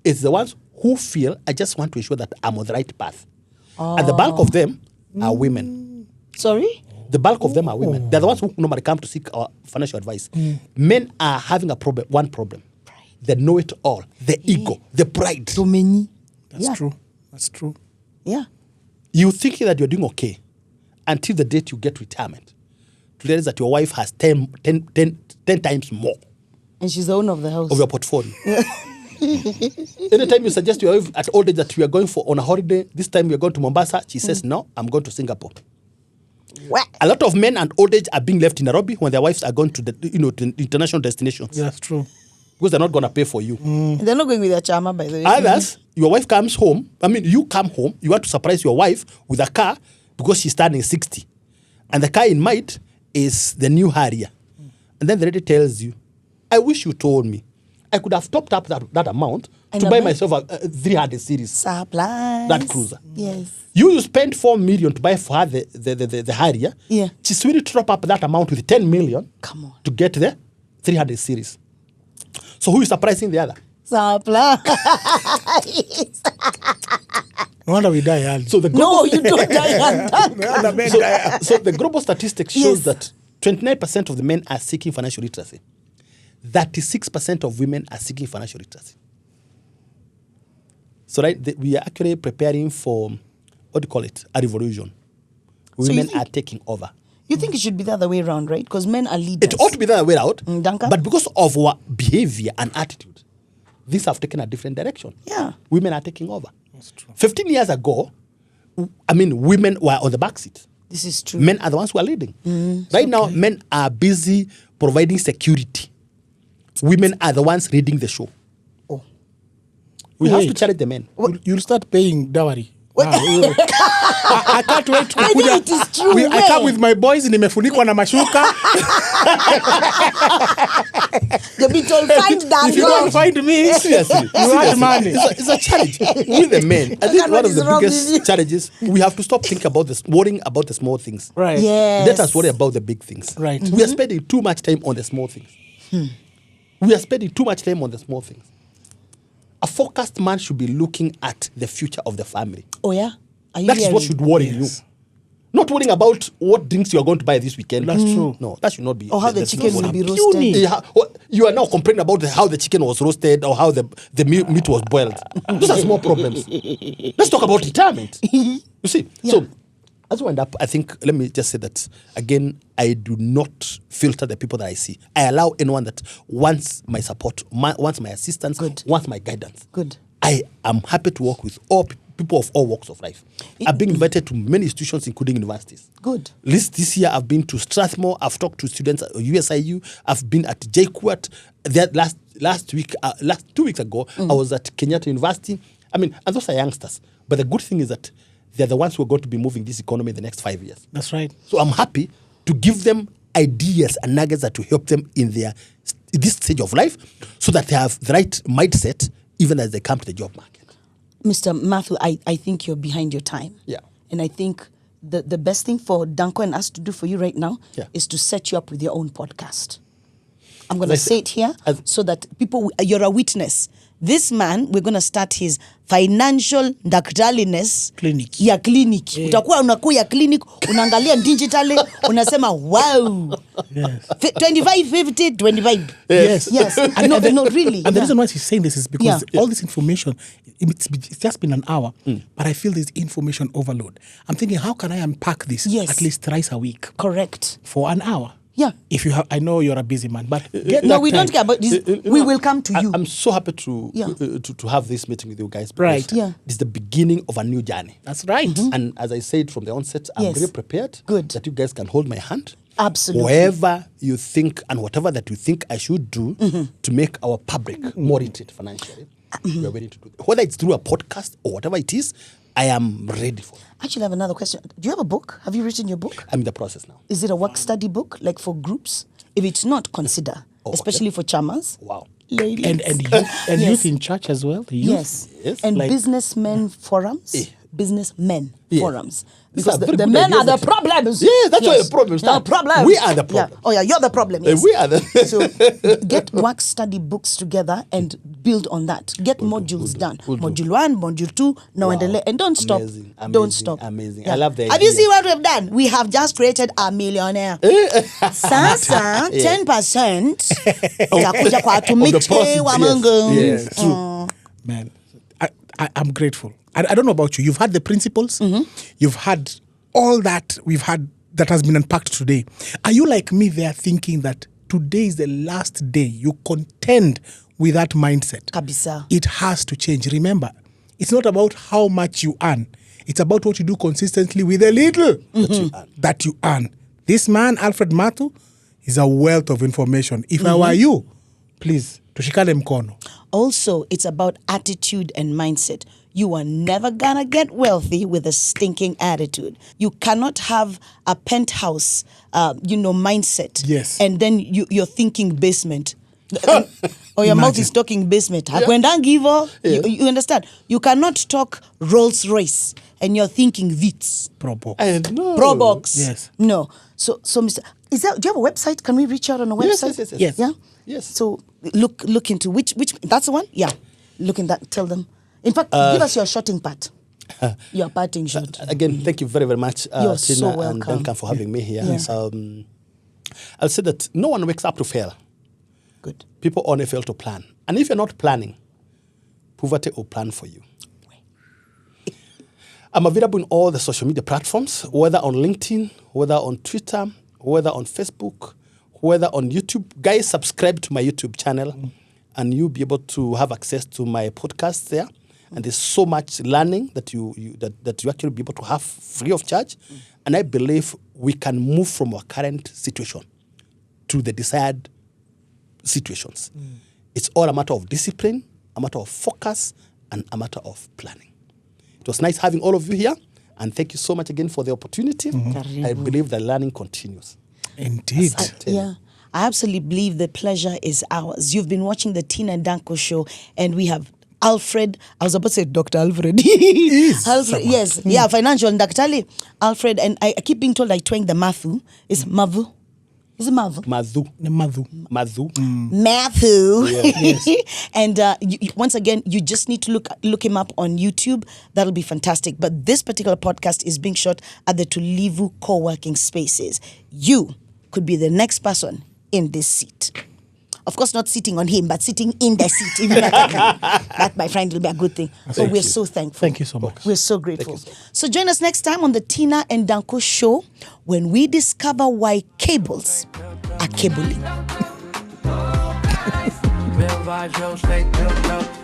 It's the ones who feel, I just want to ensure that I'm on the right path. And the bulk of them are women. Sorry? The bulk of them are women. They're the ones who normally come to seek our financial advice. Men are having a problem, one problem. The know-it-all, the ego, the pride. Too many. That's true. That's true. Yeah. You think that you're doing okay until the date you get retirement. To realize that your wife has 10 times more And she's the owner of the house. of your portfolio. Anytime you suggest your wife at old age that we are going on a holiday, this time we are going to Mombasa, she says, no, I'm going to Singapore. What? A lot of men at old age are being left in Nairobi when their wives are going to to international destinations. Yeah, that's true. Because they're not going to pay for you. They're not going with their charmer, by the way. Others, your wife comes home. I mean, you come home, you want to surprise your wife with a car because she's turning 60. And the car in mind is the new Harrier. And then the lady tells you, I wish you told me. I could have topped up that amount And to I'm buy like- myself a 300 series. Supplies. That cruiser. Yes. You spend 4 million to buy for her the Harrier. Yeah. She's willing to top up that amount with 10 million Come on. to get the 300 series. So who is surprising the other? Supplies. No wonder we die early. So the No, you don't die. No wonder men die early. So the global statistics shows Yes. that 29% of the men are seeking financial literacy. 36% of women are seeking financial literacy. So we are actually preparing for, what do you call it, a revolution. you Women think- are taking over. You think it should be the other way around, right? Because men are leaders. It ought to be the other way out, Duncan? but because of our behavior and attitude, these have taken a different direction. Yeah. Women are taking over. That's true. 15 years ago, women were on the back seat. This is true. Men are the ones who are leading. Right now, men are busy providing security. Women are the ones leading the show. Oh. We have to Wait. challenge the men. You'll start paying dowry. Wow, I can't wait to I think it is true, I come man. with my boys nimefunikwa na mashuka. They'll be told, find that If you don't girl. find me, Seriously. you want money. It's a challenge. With the men, I think What one of is the wrong with you? biggest challenges, we have to stop thinking about this, worrying about the small things. Right. Yes. Let us worry about the big things. Right. We are spending too much time on the small things. We are spending too much time on the small things. A focused man should be looking at the future of the family. Oh, yeah? Are you That is what hearing? should worry Yes. you. Not worrying about what drinks you are going to buy this weekend. That's true. No, that should not be. Or how the that's chicken not will be what roasted. happens. Yeah, you are now complaining about how the chicken was roasted or how the meat was boiled. Those are small problems. Let's talk about retirement. You see, so as we wind up, I think, let me just say that, again, I do not filter the people that I see. I allow anyone that wants my support, wants my assistance, Good. wants my guidance. Good. I am happy to work with all people of all walks of life. I've been invited to many institutions, including universities. Good. This year, I've been to Strathmore. I've talked to students at USIU. I've been at JKUAT. Last 2 weeks ago, I was at Kenyatta University. And those are youngsters. But the good thing is that they're the ones who are going to be moving this economy in the next 5 years. That's right. So I'm happy to give them ideas and nuggets that will help them in this stage of life so that they have the right mindset even as they come to the job market. Mr. Mathu, I think you're behind your time. Yeah. And I think the best thing for Dunco and us to do for you right now Yeah. is to set you up with your own podcast. I'm going to say it here so that people, you're a witness. This man, we're going to start his financial daktaliness Clinic. ya clinic. Utakuwa unakuya clinic, unaangalia digitally, unasema wow. Yes. 25, 25. Yes. Yes. No, really. And the reason why she's saying this is because Yeah. all this information, it's just been an hour, but I feel there's information overload. I'm thinking, how can I unpack this Yes. at least thrice a week Correct. for an hour? Yeah. If you have, I know you're a busy man, but get No, that we time. don't care about this. We will come to you. I'm so happy to Yeah. to have this meeting with you guys. Because Right. Yeah. It's the beginning of a new journey. That's right. And as I said from the onset, I'm Yes. very prepared. Good. That you guys can hold my hand. Absolutely. Wherever you think and whatever that you think I should do to make our public more literate financially, we are ready to do it. Whether it's through a podcast or whatever it is, I am ready for it. Actually, I have another question. Do you have a book? Have you written your book? I'm in the process now. Is it a work study book, like for groups? If it's not, consider, Oh, especially for chamas. Wow. Ladies. And Yes. youth in church as well. The youth. Yes. Yes. And Like- businessmen forums. Yeah. Forums. These Because are the very good men are ideas, the actually. problems. Yeah, that's where the problems The start. problems. We are the problem. Yeah. Oh, yeah, you're the problem. Yes. We are the So get work study books together and build on that. Get modules done. we'll do. Module 1, module 2, now Wow. and don't stop. Amazing, Don't amazing, stop. amazing. I love the Have you idea. seen what we've done? We have just created a millionaire. Sasa 10% itakuja kwa watumishi proceeds, wa yes. Mungu. Yes. Man, I'm grateful. I don't know about you. You've had the principles. You've had all that we've had that has been unpacked today. Are you like me there thinking that today is the last day you contend with that mindset? Kabisa. It has to change. Remember, it's not about how much you earn. It's about what you do consistently with a little that you earn. This man, Alfred Mathu, is a wealth of information. If I were you, please, tushikane mkono. Also, it's about attitude and mindset. You are never gonna get wealthy with a stinking attitude. You cannot have a penthouse, mindset. Yes. And then you're thinking basement. Or your mouth is talking basement. You understand? You cannot talk Rolls Royce and you're thinking Vitz. Probo. No. Probox. Yes. No. So Mr. Do you have a website? Can we reach out on a Yes, website? yes. Yes. Yeah? Yes. So look into which that's the one? Yeah. Look in that, tell them. In fact, give us your shorting part. Your parting shot. Again, thank you very, very much, You're Tina so and welcome. Duncan, for having me here. Yeah. I'll say that no one wakes up to fail. Good. People only fail to plan. And if you're not planning, poverty will plan for you. I'm available in all the social media platforms, whether on LinkedIn, whether on Twitter, whether on Facebook, whether on YouTube. Guys, subscribe to my YouTube channel and you'll be able to have access to my podcast there. And there's so much learning that you actually be able to have free of charge. And I believe we can move from our current situation to the desired situations. It's all a matter of discipline, a matter of focus, and a matter of planning. It was nice having all of you here, and thank you so much again for the opportunity. I believe the learning continues. Indeed. Yeah. I absolutely believe the pleasure is ours. You've been watching the Tina and Dunco show, and we have Alfred. I was about to say Dr. Alfred. Alfred, yes. Yeah, financial and Dr. Alfred. And I keep being told I twang the Mathu. It's Mavu. Is it Mavu? Mathu. Mathu. And once again, you just need to look him up on YouTube. That'll be fantastic. But this particular podcast is being shot at the Tulivu co-working spaces. You could be the next person in this seat. Of course, not sitting on him, but sitting in the seat. Even that, my friend, will be a good thing. So we're so thankful. Thank you so much. We're so grateful. So join us next time on the Tina and Dunco show when we discover why cables are cabling. Real vibes, real straight, real love.